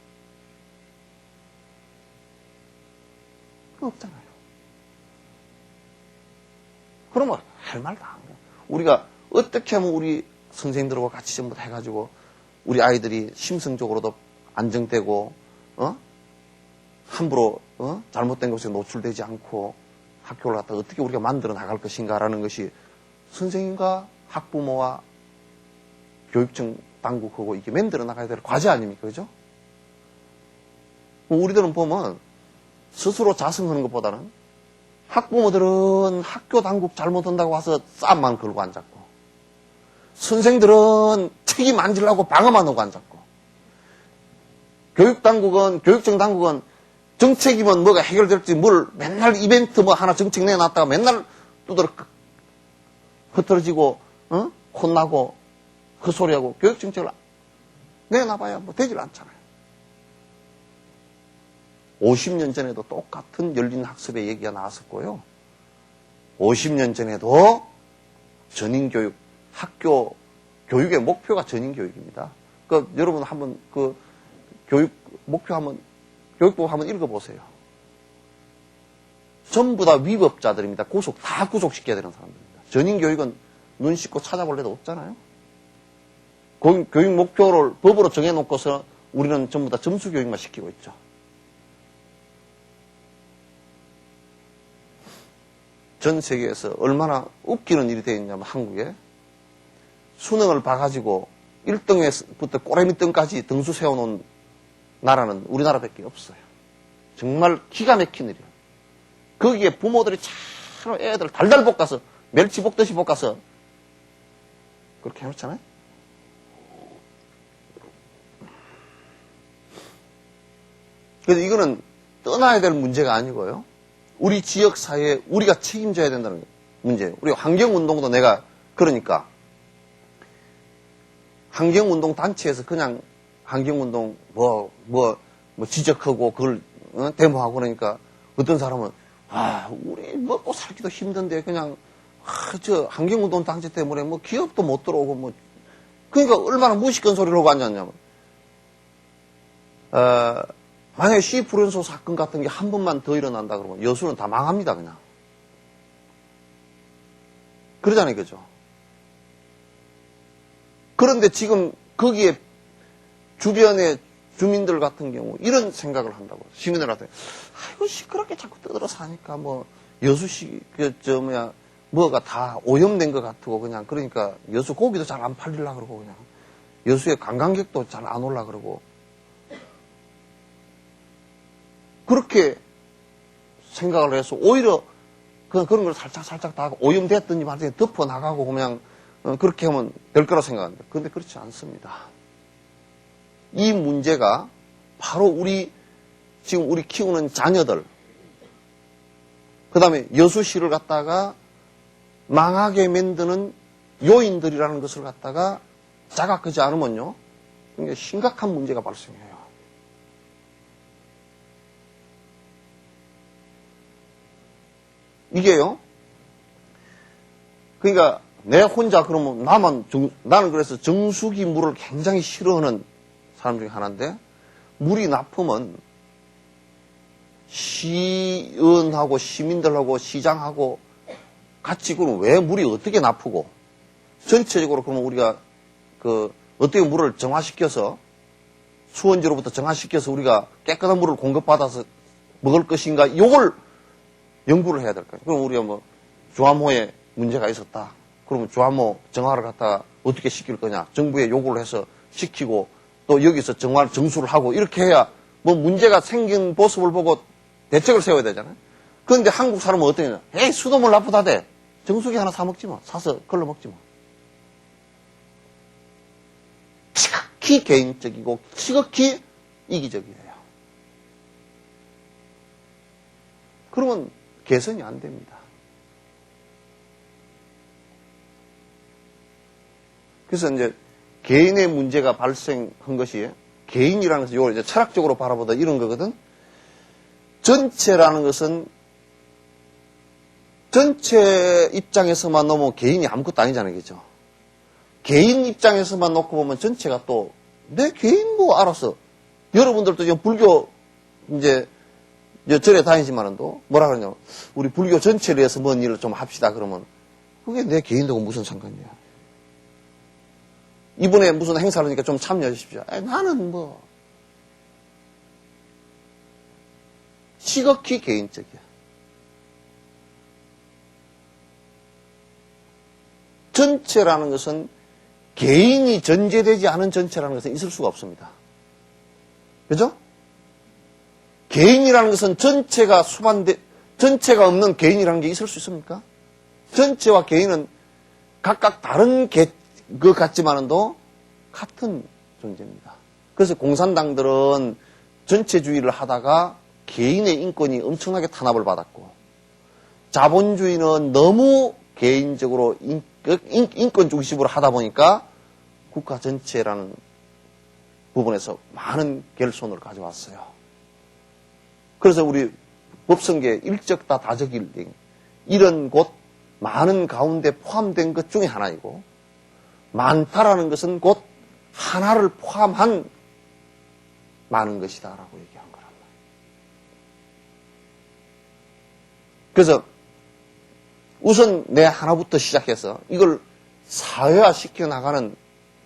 그거 없잖아요. 그러면 할 말 다 한 거야. 우리가 어떻게 하면 우리 선생님들하고 같이 전부 다 해가지고 우리 아이들이 심성적으로도 안정되고 함부로 잘못된 것에 노출되지 않고 학교를 갖다 어떻게 우리가 만들어 나갈 것인가라는 것이 선생님과 학부모와 교육청 당국하고 이게 만들어 나가야 될 과제 아닙니까? 그죠? 우리들은 보면 스스로 자성하는 것보다는 학부모들은 학교 당국 잘못한다고 와서 싸움만 걸고 앉았고 선생들은 책임 안 지려고 방어만 하고 앉았고 교육청 당국은 정책이면 뭐가 해결될지 뭘 맨날 이벤트 뭐 하나 정책 내놨다가 맨날 두드러 흐트러지고 혼나고 헛소리하고 교육정책을 내놔봐야 뭐 되질 않잖아요. 50년 전에도 똑같은 열린 학습의 얘기가 나왔었고요. 50년 전에도 전인교육, 학교 교육의 목표가 전인교육입니다. 여러분 한번 교육 목표 교육부 한번 읽어보세요. 전부 다 위법자들입니다. 다 구속시켜야 되는 사람들입니다. 전인교육은 눈 씻고 찾아볼 데도 없잖아요. 교육 목표를 법으로 정해놓고서 우리는 전부 다 점수교육만 시키고 있죠. 전 세계에서 얼마나 웃기는 일이 되어 있냐면 한국에 수능을 봐가지고 1등부터 꼬레미등까지 등수 세워놓은 나라는 우리나라밖에 없어요. 정말 기가 막힌 일이에요. 거기에 부모들이 참 애들 달달 볶아서 멸치 볶듯이 볶아서 그렇게 해놓잖아요. 그래서 이거는 떠나야 될 문제가 아니고요. 우리 지역 사회에 우리가 책임져야 된다는 문제예요. 우리 환경운동도 내가 그러니까 환경운동 단체에서 그냥 환경운동 지적하고 그걸 데모하고 그러니까 어떤 사람은 우리 먹고 살기도 힘든데 그냥 저 환경운동 단체 때문에 뭐 기업도 못 들어오고 뭐 그러니까 얼마나 무시건 소리를 하고 앉았냐면 만약에 시프론소 사건 같은 게 한 번만 더 일어난다 그러면 여수는 다 망합니다, 그냥. 그러잖아요, 그죠? 그런데 지금 거기에 주변에 주민들 같은 경우 이런 생각을 한다고. 시민들한테 아이고 시끄럽게 자꾸 떠들어 사니까 뭐 여수시 뭐가 다 오염된 것 같고 그냥 그러니까 여수 고기도 잘 안 팔리려 그러고 그냥 여수에 관광객도 잘 안 올라 그러고 그렇게 생각을 해서 오히려 그런 걸 살짝 다 오염됐든지 말든지 덮어 나가고 그냥 그렇게 하면 될 거라 생각합니다. 그런데 그렇지 않습니다. 이 문제가 바로 지금 우리 키우는 자녀들, 그 다음에 여수시를 갖다가 망하게 만드는 요인들이라는 것을 갖다가 자각하지 않으면요, 굉장히 심각한 문제가 발생해요. 이게요, 그러니까 내 혼자 그러면 나는 그래서 정수기 물을 굉장히 싫어하는 사람 중에 하나인데, 물이 나쁘면 시의원하고 시민들하고 시장하고 같이 그럼 왜 물이 어떻게 나쁘고 전체적으로 그러면 우리가 어떻게 물을 정화시켜서 수원지로부터 정화시켜서 우리가 깨끗한 물을 공급받아서 먹을 것인가 요걸 연구를 해야 될 거예요. 그럼 우리가 뭐 주암호에 문제가 있었다. 그러면 주암호 정화를 갖다가 어떻게 시킬 거냐. 정부에 요구를 해서 시키고 또 여기서 정수를 하고 이렇게 해야 뭐 문제가 생긴 모습을 보고 대책을 세워야 되잖아요. 그런데 한국 사람은 어떻게 하냐. 에이 수돗물 나쁘다대. 정수기 하나 사 먹지 뭐. 사서 걸러 먹지 뭐. 지극히 개인적이고 지극히 이기적이에요. 그러면 개선이 안 됩니다. 그래서 이제 개인의 문제가 발생한 것이 개인이라는 것은 이걸 이제 철학적으로 바라보다 이런 거거든. 전체라는 것은 전체 입장에서만 놓으면 개인이 아무것도 아니잖아요. 그죠? 개인 입장에서만 놓고 보면 전체가 또 내 개인 뭐 알았어. 여러분들도 지금 불교 이제 절에 다니지만은도 뭐라 그러냐. 우리 불교 전체를 위해서 뭔 일을 좀 합시다. 그러면 그게 내 개인하고 무슨 상관이야. 이번에 무슨 행사를 하니까 좀 참여해 주십시오. 나는 뭐 지극히 개인적이야. 전체라는 것은 개인이 전제되지 않은 전체라는 것은 있을 수가 없습니다. 그죠? 개인이라는 것은 전체가 없는 개인이라는 게 있을 수 있습니까? 전체와 개인은 각각 다른 것 같지만도 같은 존재입니다. 그래서 공산당들은 전체주의를 하다가 개인의 인권이 엄청나게 탄압을 받았고, 자본주의는 너무 개인적으로 인권 중심으로 하다 보니까 국가 전체라는 부분에서 많은 결손을 가져왔어요. 그래서 우리 법성계 일적다 다적일등 이런 곧 많은 가운데 포함된 것 중에 하나이고, 많다라는 것은 곧 하나를 포함한 많은 것이다라고 얘기한 거란 말이에요. 그래서 우선 내 하나부터 시작해서 이걸 사회화 시켜나가는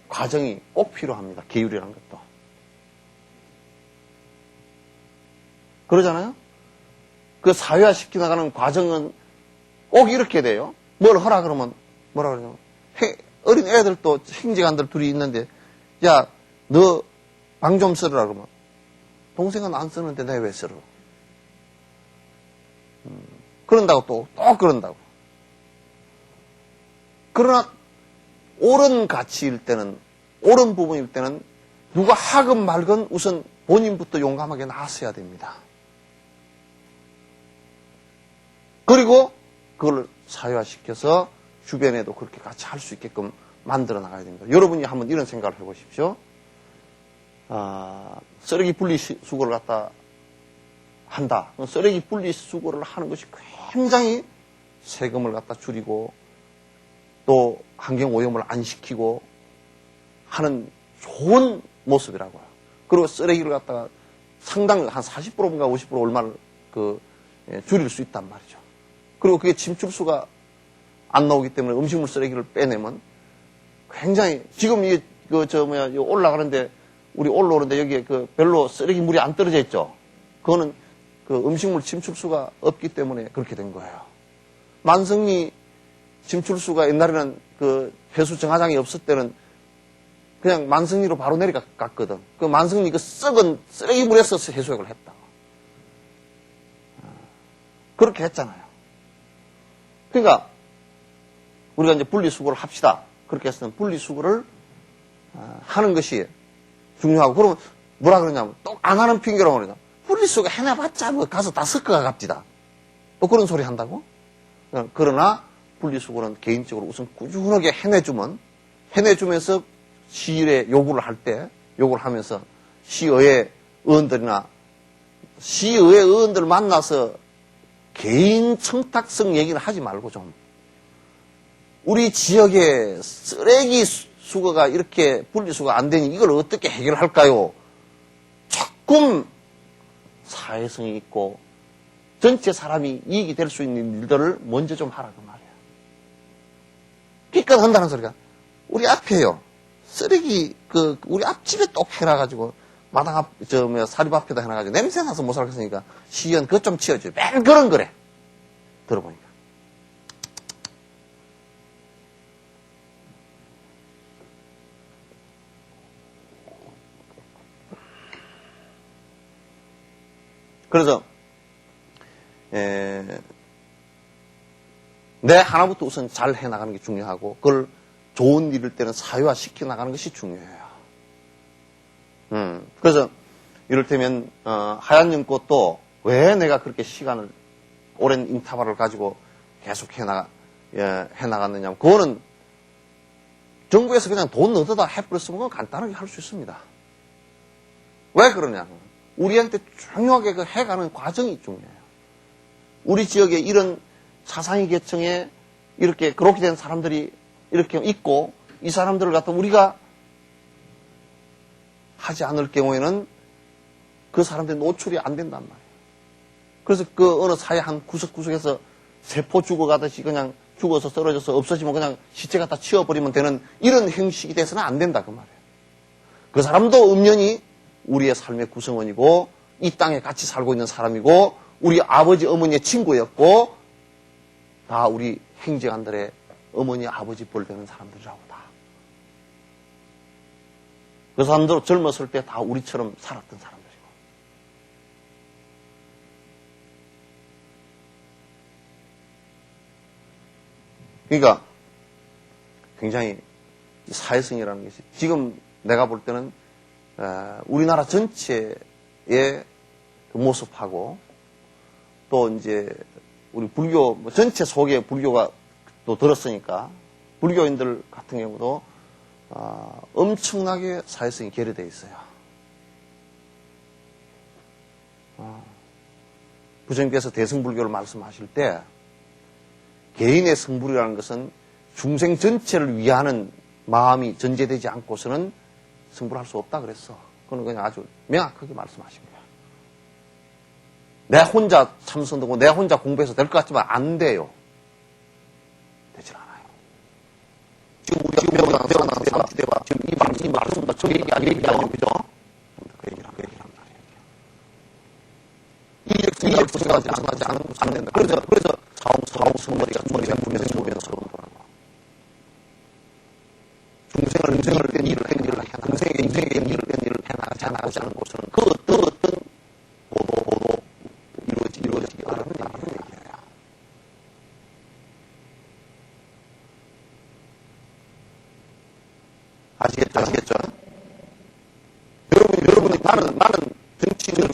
과정이 꼭 필요합니다. 계율이라는 것도. 그러잖아요? 그 사회화 시켜나가는 과정은 꼭 이렇게 돼요. 뭘 하라 그러면 뭐라 그러냐면 어린 애들도 형제간들 둘이 있는데 야, 너 방 좀 쓰라 그러면 동생은 안 쓰는데 내가 왜 쓰러? 그런다고 또 그런다고. 그러나 옳은 가치일 때는, 옳은 부분일 때는 누가 하건 말건 우선 본인부터 용감하게 나서야 됩니다. 그리고 그걸 사회화시켜서 주변에도 그렇게 같이 할 수 있게끔 만들어 나가야 됩니다. 여러분이 한번 이런 생각을 해보십시오. 쓰레기 분리수거를 갖다 한다. 쓰레기 분리수거를 하는 것이 굉장히 세금을 갖다 줄이고 또 환경오염을 안 시키고 하는 좋은 모습이라고요. 그리고 쓰레기를 갖다가 상당 한 40%인가 50% 얼마를 줄일 수 있단 말이죠. 그리고 그게 침출수가 안 나오기 때문에 음식물 쓰레기를 빼내면 굉장히 지금 이게 올라가는데 우리 올라오는데 여기에 그 별로 쓰레기 물이 안 떨어져 있죠. 그거는 그 음식물 침출수가 없기 때문에 그렇게 된 거예요. 만성리 침출수가 옛날에는 그 폐수 정화장이 없을 때는 그냥 만성리로 바로 내려갔거든. 그 만성리 그 썩은 쓰레기 물에서 해수욕을 했다. 그렇게 했잖아요. 그러니까 우리가 이제 분리수거를 합시다. 그렇게 해서는 분리수거를 하는 것이 중요하고, 그러면 뭐라 그러냐면 또 안 하는 핑계로 그러냐. 분리수거 해내봤자 뭐 가서 다 섞어가 갑디다. 또 그런 소리 한다고? 그러나 분리수거는 개인적으로 우선 꾸준하게 해내주면서 시의회 요구를 할 때, 요구를 하면서 시의회 의원들이나 시의회 의원들 만나서 개인 청탁성 얘기를 하지 말고 좀 우리 지역에 쓰레기 수거가 이렇게 분리수거가 안 되니 이걸 어떻게 해결할까요? 조금 사회성이 있고 전체 사람이 이익이 될 수 있는 일들을 먼저 좀 하라 그 말이야. 기껏 한다는 소리가 우리 앞에요. 쓰레기 우리 앞집에 똑 해놔가지고 마당 앞 사립 앞에다 해놔가지고 냄새 나서 못 살겠으니까 시의원 그것 좀 치워줘. 맨 그런 거래. 들어보니까. 그래서 내 하나부터 우선 잘 해나가는 게 중요하고 그걸 좋은 일일 때는 사회화시켜 나가는 것이 중요해요. 그래서 이를테면 하얀 연꽃도 왜 내가 그렇게 시간을 오랜 인터벌을 가지고 계속 해나갔느냐. 그거는 정부에서 그냥 돈 넣어다 해버렸으면 그건 간단하게 할 수 있습니다. 왜 그러냐. 우리한테 중요하게 그 해가는 과정이 중요해요. 우리 지역에 이런 사상의 계층에 이렇게 그렇게 된 사람들이 이렇게 있고 이 사람들을 갖다 우리가 하지 않을 경우에는 그 사람들이 노출이 안 된단 말이에요. 그래서 그 어느 사회 한 구석구석에서 세포 죽어가듯이 그냥 죽어서 쓰러져서 없어지면 그냥 시체 갖다 치워버리면 되는 이런 형식이 돼서는 안 된다 그 말이에요. 그 사람도 엄연히 우리의 삶의 구성원이고 이 땅에 같이 살고 있는 사람이고 우리 아버지 어머니의 친구였고 다 우리 행정관들의 어머니 아버지 볼 되는 사람들이라고 다. 그 사람들 젊었을 때 다 우리처럼 살았던 사람들이고. 그러니까 굉장히 사회성이라는 것이 지금 내가 볼 때는 우리나라 전체의 그 모습하고 또 이제 우리 불교 전체 속에 불교가 또 들었으니까 불교인들 같은 경우도 엄청나게 사회성이 결여되어 있어요. 부처님께서 대승불교를 말씀하실 때 개인의 성불이라는 것은 중생 전체를 위하는 마음이 전제되지 않고서는 성불할 수 없다 그랬어. 그건 그냥 아주 명확하게 말씀하신 거야. 내 혼자 참선하고 내 혼자 공부해서 될 것 같지만 안 돼요. 되질 않아요. 지금 우리가 배우는 시대와 지금 이 말씀도 저 얘기 아니죠. 그죠? 그 얘기를 한다. 이 역사가 나타나지 않는 된다. 그래서 사홍성머리가 분명히 보면서 중생을 뺀 일을 해나 중생의 인생의 일을 뺀 일을 해나가지 않은 곳은 그 어떤 보도 이루어지기 어려운 얘기예요. 아시겠죠? 여러분이 많은 정치인들을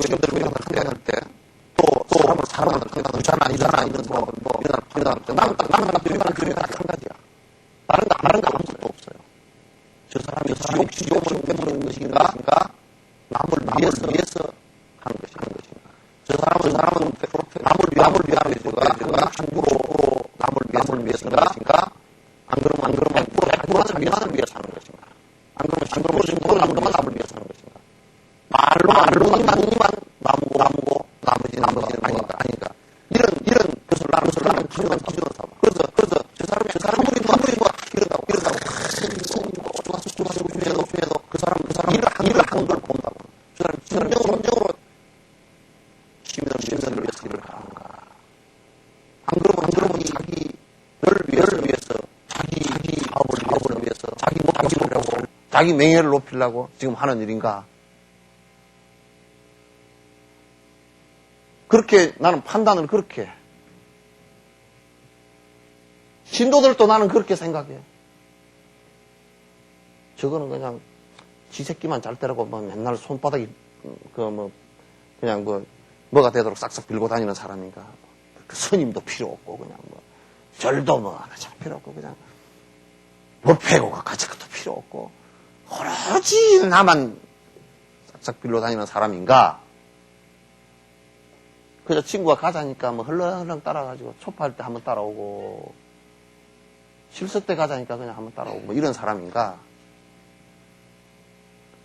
생각할 때 또 사람을 괜찮아 이런 거 일어날 때 나는 그게 딱 한 가지야. 다른 거 아무것도 없어요. 저 사람이 지옥을 베푸는 것인가? 남을 위해서 하는 것인가? 저 사람은 남을 위하는 것인가? 함부로 남을 위해서인가? 안 그러면 100% 자기만을 위해서 하는 것인가? 안 그러면 10% 남을 위해서 하는 것인가? 말로만 나무고 나머지는 아니까. 이런 것을 나는 기준을 삼아. 그래서 저 사람이 아무리 이런다고. 중에도 그 사람 일을 한 걸 자기 명예를 높이려고 지금 하는 일인가? 그렇게 나는 판단을 그렇게 해. 신도들도 나는 그렇게 생각해. 저거는 그냥 지 새끼만 잘 때라고 뭐 맨날 손바닥이 그냥 뭐가 되도록 싹싹 빌고 다니는 사람인가. 그 스님도 필요 없고 그냥 절도 하나 잘 필요 없고 그냥 법회고 그까지 것도 필요 없고 오로지 나만 싹싹 빌고 다니는 사람인가. 그저 친구가 가자니까 흘렁흘렁 따라가지고 초파할 때 한번 따라오고 실습 때 가자니까 그냥 한번 따라오고 이런 사람인가.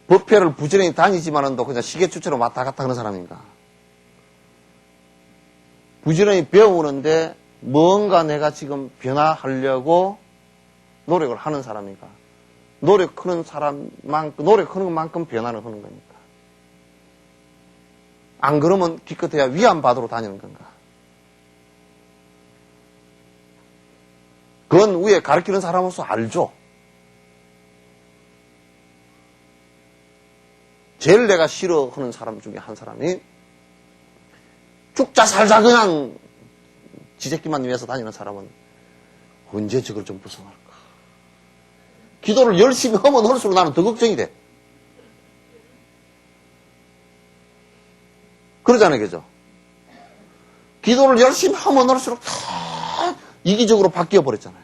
법회를 부지런히 다니지만은도 그냥 시계추처럼 왔다 갔다 하는 사람인가. 부지런히 배우는데 뭔가 내가 지금 변화하려고 노력을 하는 사람인가. 노력하는 것만큼 변화를 하는 거니까. 안 그러면 기껏해야 위안받으러 다니는 건가. 그건 위에 가르치는 사람으로서 알죠. 제일 내가 싫어하는 사람 중에 한 사람이 죽자 살자 그냥 지새끼만 위해서 다니는 사람은 언제 저걸 좀 벗어날까. 기도를 열심히 하면 할수록 나는 더 걱정이 돼. 그러잖아요, 그죠? 기도를 열심히 하면 할수록 다 이기적으로 바뀌어 버렸잖아요.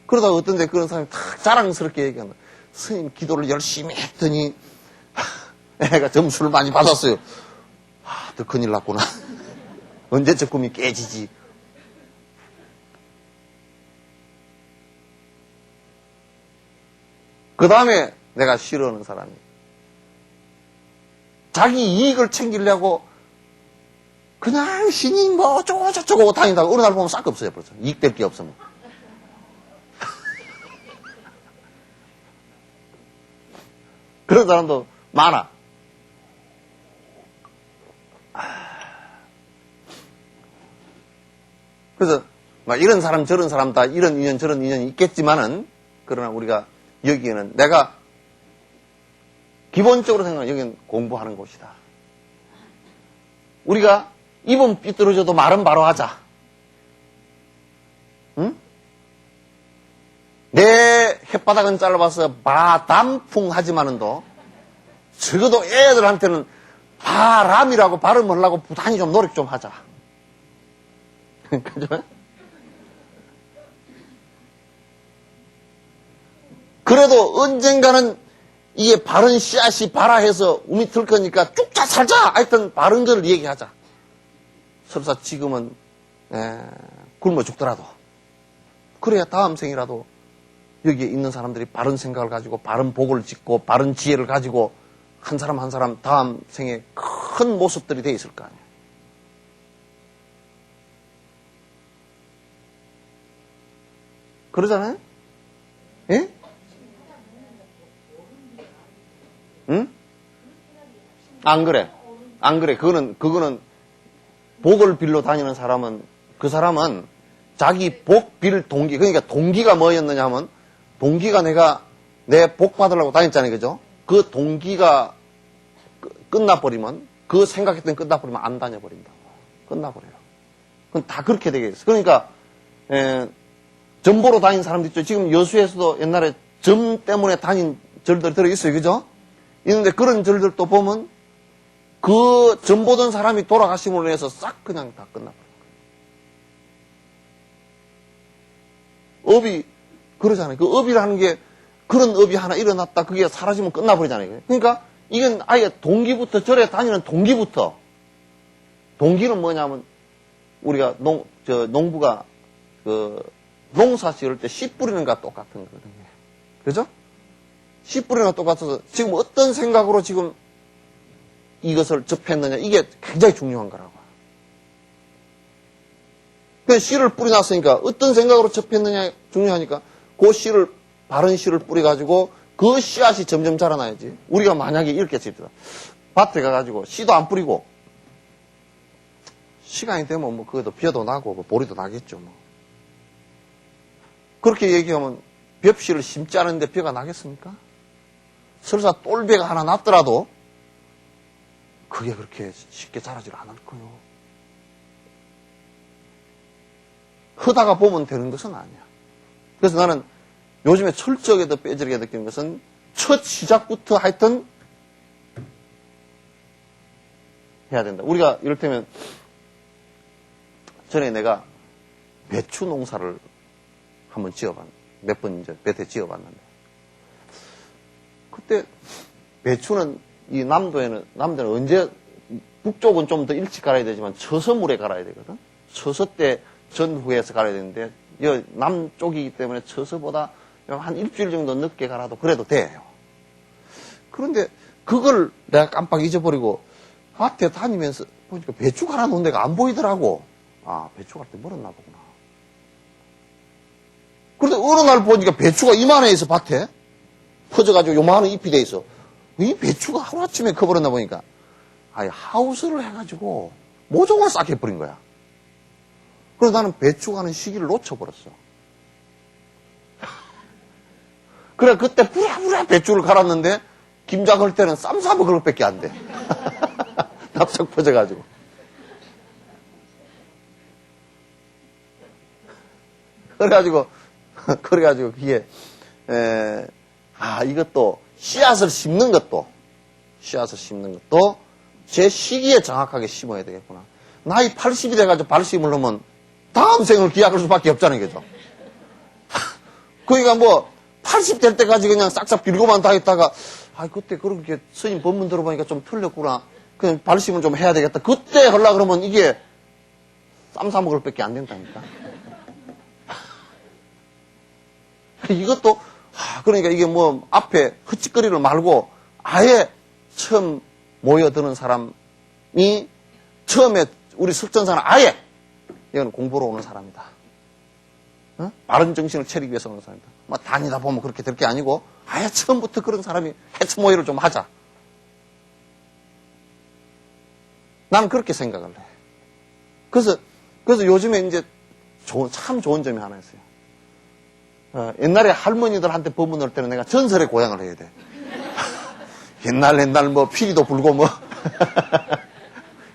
그러다가 어떤 데 그런 사람이 탁 자랑스럽게 얘기하는, 스님 기도를 열심히 했더니 애가 점수를 많이 받았어요. 더 큰일 났구나. 언제 저 꿈이 깨지지. 그 다음에 내가 싫어하는 사람이 자기 이익을 챙기려고 그냥 신이 어쩌고 저쩌고 다닌다고 어느 날 보면 싹 없어져 버렸어. 이익될 게 없으면. 그런 사람도 많아. 그래서 막 이런 사람 저런 사람 다 이런 인연 저런 인연이 있겠지만은 그러나 우리가 여기에는 내가 기본적으로 생각하는 여기는 공부하는 곳이다. 우리가 입은 삐뚤어져도 말은 바로 하자. 응? 내 혓바닥은 짧아서 바담풍하지만은도 적어도 애들한테는 바람이라고 발음하려고 부단히 좀 노력 좀 하자. 그죠? 그래도 언젠가는 이게 바른 씨앗이 발아해서 움이 틀 거니까 쭉자 살자! 하여튼 바른 걸 얘기하자. 설사 지금은 굶어 죽더라도 그래야 다음 생이라도 여기에 있는 사람들이 바른 생각을 가지고 바른 복을 짓고 바른 지혜를 가지고 한 사람 한 사람 다음 생에 큰 모습들이 돼 있을 거 아니에요. 그러잖아요? 예? 응? 안 그래. 안 그래. 그거는 복을 빌러 다니는 사람은 그 사람은 자기 복 빌 동기, 그러니까 동기가 뭐였느냐 하면 동기가 내가 내 복 받으려고 다녔잖아요. 그죠? 그 동기가 끝나버리면 그 생각했던 끝나버리면 안 다녀버린다고. 끝나버려요. 그건 다 그렇게 되겠어. 그러니까 점보러 다닌 사람도 있죠. 지금 여수에서도 옛날에 점 때문에 다닌 절들이 들어있어요. 그죠? 있는데 그런 절들도 보면 그 점 보던 사람이 돌아가심으로 인해서 싹 그냥 다 끝나버려요. 업이 그러잖아요. 그 업이라는 게 그런 업이 하나 일어났다. 그게 사라지면 끝나버리잖아요. 그러니까 이건 아예 동기부터 절에 다니는 동기부터 동기는 뭐냐면 우리가 농부가 농사 지을 때 씨 뿌리는 거와 똑같은 거거든요. 그죠? 씨 뿌리는 거와 똑같아서 지금 어떤 생각으로 지금 이것을 접했느냐 이게 굉장히 중요한 거라고. 그 씨를 뿌려놨으니까 어떤 생각으로 접했느냐 중요하니까 그 씨를 바른 씨를 뿌려가지고 그 씨앗이 점점 자라나야지. 우리가 만약에 이렇게 칩시다. 밭에 가가지고 씨도 안 뿌리고 시간이 되면 뭐 그것도 비도 나고 뭐 보리도 나겠죠. 뭐. 그렇게 얘기하면 벽씨를 심지 않은데 벼가 나겠습니까? 설사 똘배가 하나 났더라도 그게 그렇게 쉽게 자라질 않을 거예요. 하다가 보면 되는 것은 아니야. 그래서 나는 요즘에 철저하게 더 빼지르게 느끼는 것은 첫 시작부터 하여튼 해야 된다. 우리가 이를테면 전에 내가 배추 농사를 한번 몇 번 이제 몇 해 지어봤는데 그때 배추는 이 남도에는 언제 북쪽은 좀 더 일찍 갈아야 되지만 처서물에 갈아야 되거든. 처서 때 전후에서 갈아야 되는데 이 남쪽이기 때문에 처서보다 한 일주일 정도 늦게 갈아도 그래도 돼요. 그런데 그걸 내가 깜빡 잊어버리고 밭에 다니면서 보니까 배추 갈아놓은 데가 안 보이더라고. 아, 배추 갈 때 멀었나 보구나. 그런데 어느 날 보니까 배추가 이만해 있어, 밭에. 퍼져가지고 요만한 잎이 돼 있어. 이 배추가 하루아침에 커버렸나 보니까 아예 하우스를 해가지고 모종을 싹 해버린 거야. 그래서 나는 배추 가는 시기를 놓쳐버렸어. 그래, 그때 부랴부랴 배추를 갈았는데 김장 걸 때는 쌈 싸 먹을 것밖에 안 돼. 납작 퍼져가지고. 그래가지고 그게 이것도 씨앗을 심는 것도 제 시기에 정확하게 심어야 되겠구나. 나이 80이 돼가지고 바로 심으려면 다음 생을 기약할 수밖에 없잖아요, 그죠? 그러니까 뭐 80 될 때까지 그냥 싹싹 빌고만 다 했다가 그때 그렇게 스님 법문 들어보니까 좀 틀렸구나. 그냥 발심을 좀 해야 되겠다. 그때 하려고 그러면 이게 쌈 사 먹을 밖에 안 된다니까. 이것도 그러니까 이게 뭐 앞에 헛짓거리를 말고 아예 처음 모여드는 사람이 처음에 우리 석전사는 아예 이건 공부로 오는 사람이다. 바른 정신을 차리기 위해서 오는 사람이다. 뭐 다니다 보면 그렇게 될 게 아니고 아예 처음부터 그런 사람이 해체 모의를 좀 하자. 나는 그렇게 생각을 해. 그래서 요즘에 이제 참 좋은 점이 하나 있어요. 옛날에 할머니들한테 법문 할 때는 내가 전설의 고향을 해야 돼. 옛날 뭐 피리도 불고 뭐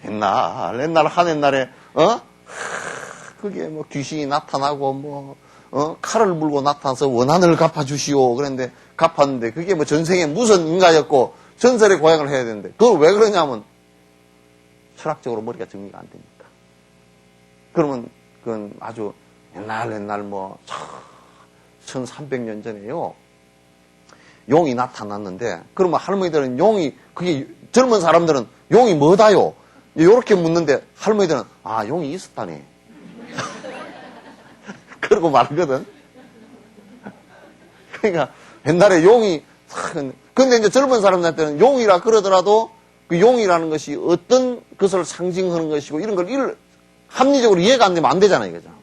옛날 한 옛날에 그게 뭐 귀신이 나타나고 뭐 칼을 물고 나타나서 원한을 갚아주시오 그랬는데 갚았는데 그게 뭐 전생에 무슨 인가였고 전설의 고향을 해야 되는데 그걸 왜 그러냐면 철학적으로 머리가 정리가 안 되니까. 그러면 그건 아주 옛날 뭐 1300년 전에요. 용이 나타났는데 그러면 할머니들은 그게 젊은 사람들은 용이 뭐다요? 이렇게 묻는데 할머니들은 용이 있었다니. 그러고 말거든. 그러니까 옛날에 용이 근데 이제 젊은 사람들한테는 용이라 그러더라도 그 용이라는 것이 어떤 것을 상징하는 것이고 이런 걸 합리적으로 이해가 안 되면 안 되잖아요, 그죠?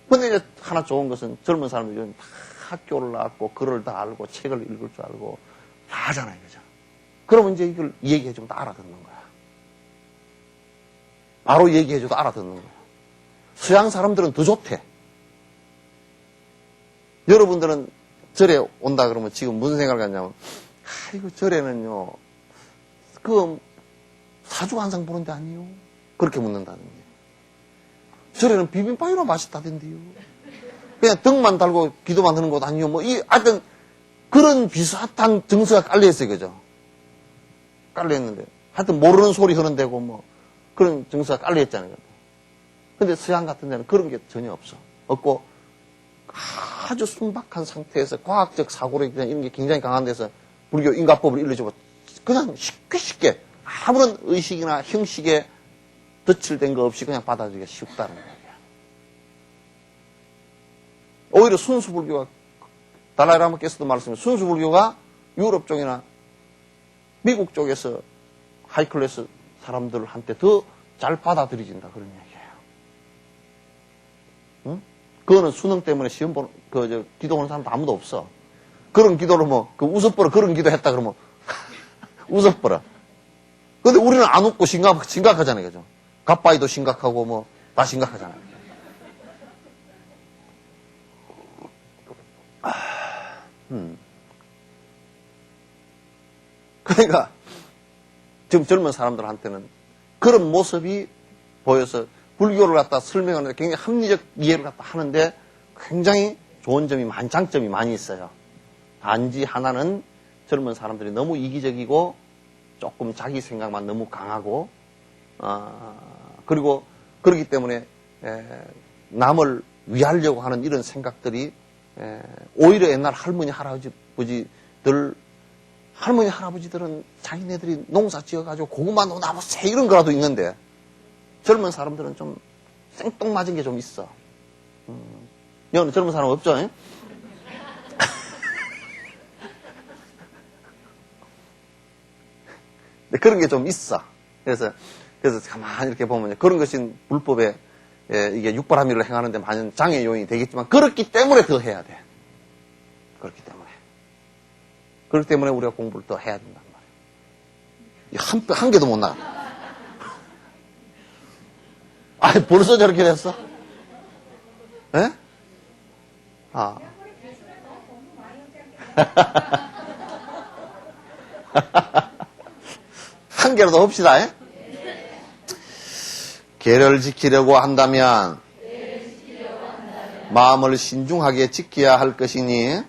근데 이제 하나 좋은 것은 젊은 사람들이 요즘 다 학교를 나왔고 글을 다 알고 책을 읽을 줄 알고 다 하잖아요, 그죠? 그러면 이제 이걸 얘기해주면 다 알아듣는 거야. 바로 얘기해줘도 알아듣는 거야. 서양 사람들은 더 좋대. 여러분들은 절에 온다 그러면 지금 무슨 생각을 갖냐면 절에는요 그 사주 한상 보는 데 아니요? 그렇게 묻는다든지. 절에는 비빔밥이나 맛있다던데요. 그냥 등만 달고 기도만 하는 곳 아니요? 하여튼 그런 비슷한 정서가 깔려있어요, 그죠? 깔려있는데. 하여튼 모르는 소리 하는 데고 뭐 그런 정서가 깔려있잖아요. 근데 서양 같은 데는 그런 게 전혀 없고 아주 순박한 상태에서 과학적 사고력 이런 게 굉장히 강한 데서 불교 인과법을 일러주고 그냥 쉽게 아무런 의식이나 형식에 덧칠된 거 없이 그냥 받아들이기가 쉽다는 거예요. 오히려 순수불교가 달라이라마께서도 말씀하신 순수불교가 유럽 쪽이나 미국 쪽에서 하이클래스 사람들한테 더 잘 받아들여진다 그런 얘기예요. 응? 그거는 수능 때문에 시험 보는 기도하는 사람도 아무도 없어. 그런 기도를 웃어버려 그런 기도 했다 그러면 웃어버려. 근데 우리는 안 웃고 심각하잖아요, 그죠? 갓바이도 심각하고 다 심각하잖아요. 그러니까 지금 젊은 사람들한테는 그런 모습이 보여서 불교를 갖다 설명하는데 굉장히 합리적 이해를 갖다 하는데 굉장히 좋은 점이 장점이 많이 있어요. 단지 하나는 젊은 사람들이 너무 이기적이고 조금 자기 생각만 너무 강하고 그리고 그렇기 때문에 남을 위하려고 하는 이런 생각들이 오히려 옛날 할머니 할아버지들은 자기네들이 농사 지어가지고 고구마 논아보세 이런 거라도 있는데 젊은 사람들은 좀 생뚱맞은 게 좀 있어. 여기는 젊은 사람 없죠? 근데 그런 게 좀 있어. 그래서 가만히 이렇게 보면 그런 것이 불법에 이게 육바라밀을 행하는데 많은 장애 요인이 되겠지만 그렇기 때문에 더 해야 돼. 그렇기 때문에 우리가 공부를 더 해야 된단 말이야. 한 개도 못 나가. 아니 벌써 저렇게 됐어? 예? 아. 한 개라도 합시다. 계를 지키려고 한다면 마음을 신중하게 지켜야 할 것이니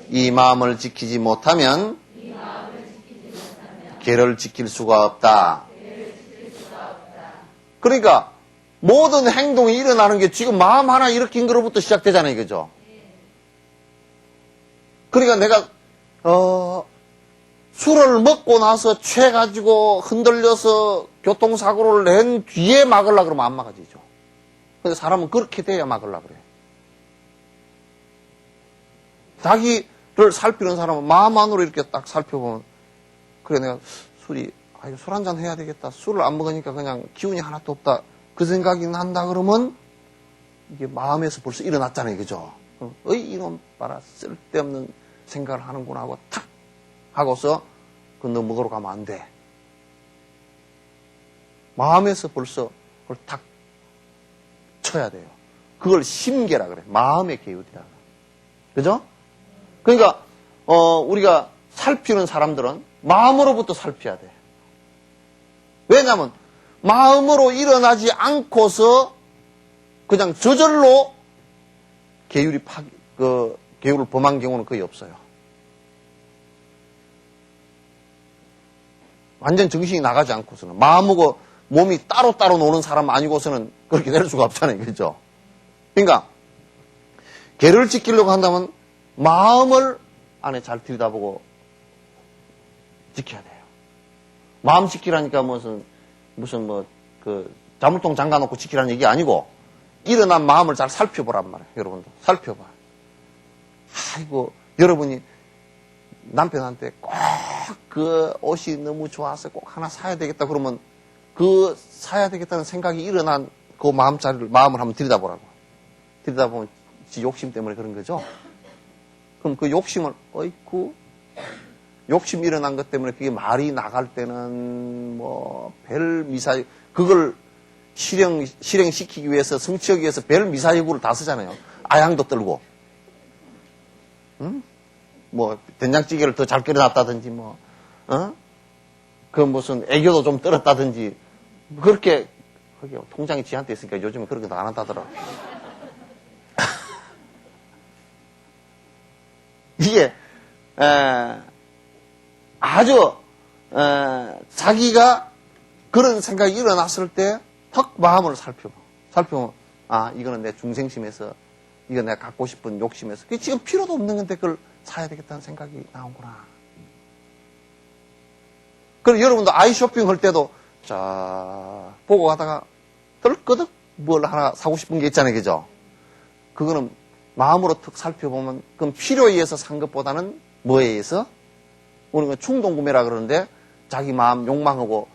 이 마음을 지키지 못하면 계를 지킬 수가 없다. 그러니까 모든 행동이 일어나는 게 지금 마음 하나 일으킨 거로부터 시작되잖아요. 그죠? 그러니까 내가 술을 먹고 나서 취해가지고 흔들려서 교통사고를 낸 뒤에 막으려고 그러면 안 막아지죠. 근데 사람은 그렇게 돼야 막으려고 그래요. 자기를 살피는 사람은 마음 안으로 이렇게 딱 살펴보면 그래 내가 술 한잔 해야 되겠다. 술을 안 먹으니까 그냥 기운이 하나도 없다. 그 생각이 난다 그러면 이게 마음에서 벌써 일어났잖아요. 그죠? 이놈 봐라. 쓸데없는 생각을 하는구나 하고 탁 하고서 너 먹으러 가면 안 돼. 마음에서 벌써 그걸 탁 쳐야 돼요. 그걸 심계라 그래. 마음의 계율이라. 그죠? 그러니까 우리가 살피는 사람들은 마음으로부터 살펴야 돼. 왜냐하면 마음으로 일어나지 않고서 그냥 저절로 계율을 범한 경우는 거의 없어요. 완전 정신이 나가지 않고서는 마음하고 몸이 따로따로 노는 사람 아니고서는 그렇게 될 수가 없잖아요. 그렇죠? 그러니까 계를 지키려고 한다면 마음을 안에 잘 들여다보고 지켜야 돼요. 마음 지키라니까 무슨 자물통 잠가놓고 지키라는 얘기 아니고 일어난 마음을 잘 살펴보란 말이에요. 여러분도 살펴봐. 아이고 여러분이 남편한테 꼭 그 옷이 너무 좋아서 꼭 하나 사야 되겠다 그러면 그 사야 되겠다는 생각이 일어난 그 마음을 한번 들여다보라고. 들여다보면 지 욕심 때문에 그런 거죠. 그럼 그 욕심을 욕심 일어난 것 때문에 그게 말이 나갈 때는 별 미사일 그걸 실행시키기 위해서 성취하기 위해서 별 미사일구를 다 쓰잖아요. 아양도 떨고 된장찌개를 더 잘 끓여놨다든지 그 무슨 애교도 좀 떨었다든지 그렇게 통장이 지한테 있으니까 요즘에 그렇게 안 한다더라. 이게 아주 자기가 그런 생각이 일어났을 때 턱 마음을 살펴보면 이거는 내 중생심에서 이거 내가 갖고 싶은 욕심에서 그게 지금 필요도 없는 건데 그걸 사야 되겠다는 생각이 나오구나. 그럼 여러분도 아이 쇼핑 할 때도 보고 가다가 덜끄덕 뭘 하나 사고 싶은 게 있잖아요. 그죠? 그거는 마음으로 턱 살펴보면 그건 필요에 의해서 산 것보다는 뭐에 의해서? 우리가 충동구매라 그러는데 자기 마음 욕망하고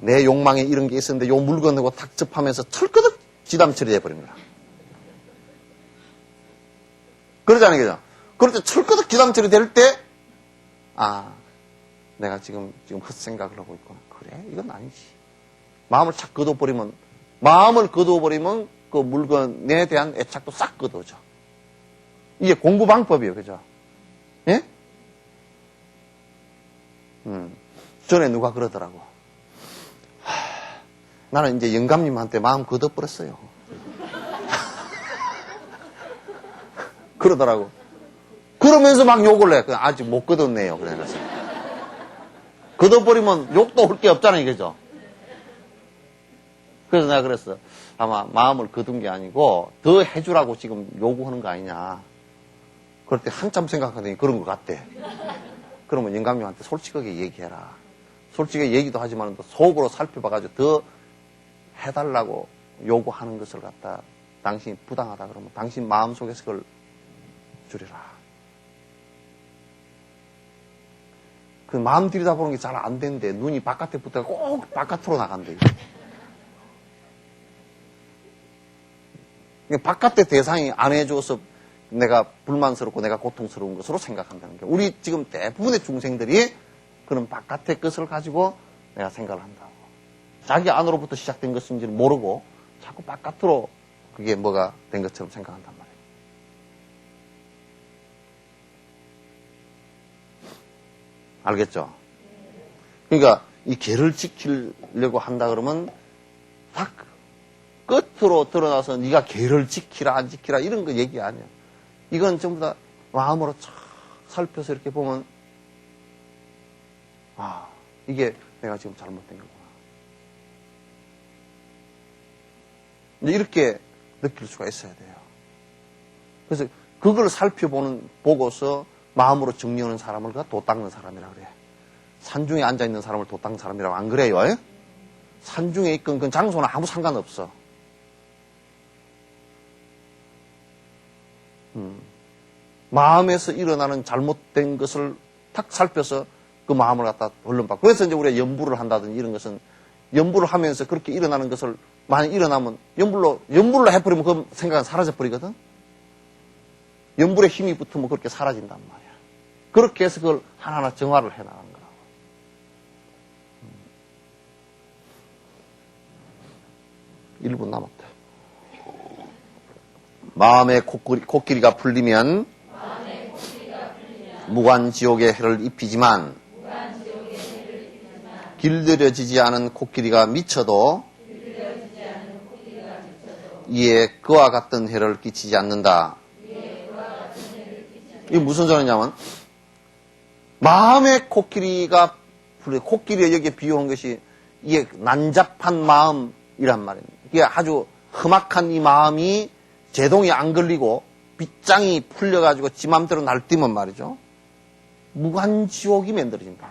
내 욕망에 이런 게 있었는데 요 물건하고 탁 접하면서 털끄덕 지담 처리해 버립니다. 그러잖아요. 그죠? 그럴 때 철거덕 기담 처리될 때 내가 지금 헛생각을 하고 있구나. 그래? 이건 아니지. 마음을 착 거둬버리면 그 물건에 대한 애착도 싹 거둬져. 이게 공부 방법이에요. 그죠? 예? 전에 누가 그러더라고. 나는 이제 영감님한테 마음 걷어버렸어요. 그러더라고. 그러면서 막 욕을 해. 아직 못 걷었네요. 그래서. 걷어버리면 욕도 올 게 없잖아요. 이거죠? 그래서 내가 그랬어. 아마 마음을 거둔 게 아니고 더 해주라고 지금 요구하는 거 아니냐. 그럴 때 한참 생각하더니 그런 것 같대. 그러면 영감님한테 솔직하게 얘기해라. 솔직하게 얘기도 하지만 속으로 살펴봐가지고 더 해달라고 요구하는 것을 갖다 당신이 부당하다 그러면 당신 마음속에서 그걸 줄여라. 그 마음 들이다보는 게 잘 안 되는데 눈이 바깥에 붙어가 꼭 바깥으로 나간대. 바깥의 대상이 안 해줘서 내가 불만스럽고 내가 고통스러운 것으로 생각한다는 게 우리 지금 대부분의 중생들이 그런 바깥의 것을 가지고 내가 생각을 한다고. 자기 안으로부터 시작된 것인지를 모르고 자꾸 바깥으로 그게 뭐가 된 것처럼 생각한단 말이에요. 알겠죠? 그러니까 이 계를 지키려고 한다 그러면 딱 끝으로 드러나서 네가 계를 지키라 안 지키라 이런 거 얘기 아니야. 이건 전부 다 마음으로 쫙 살펴서 이렇게 보면 아 이게 내가 지금 잘못된 거구나. 이렇게 느낄 수가 있어야 돼요. 그래서 그걸 보고서 마음으로 정리하는 사람을 도 닦는 사람이라 그래. 산중에 앉아있는 사람을 도 닦는 사람이라고 안 그래요? 에? 산중에 있건 그 장소는 아무 상관없어. 마음에서 일어나는 잘못된 것을 탁 살펴서 그 마음을 갖다 훈련받고. 그래서 이제 우리가 연부를 한다든지 이런 것은 연부를 하면서 그렇게 일어나는 것을 만약 일어나면 연불로 해버리면 그 생각은 사라져버리거든? 연불의 힘이 붙으면 그렇게 사라진단 말이야. 그렇게 해서 그걸 하나하나 정화를 해나가는 거라고. 1분 남았다. 마음의 코끼리가 풀리면 무관지옥의 해를 입히지만 길들여지지 않은 코끼리가 미쳐도 이에 그와 같은 해를 끼치지 않는다. 이게 무슨 소리냐면 마음의 코끼리가 코끼리에 여기에 비유한 것이 이게 난잡한 마음이란 말입니다. 이게 아주 험악한 이 마음이 제동이 안 걸리고 빗장이 풀려가지고 지 맘대로 날뛰면 말이죠. 무관지옥이 만들어진다.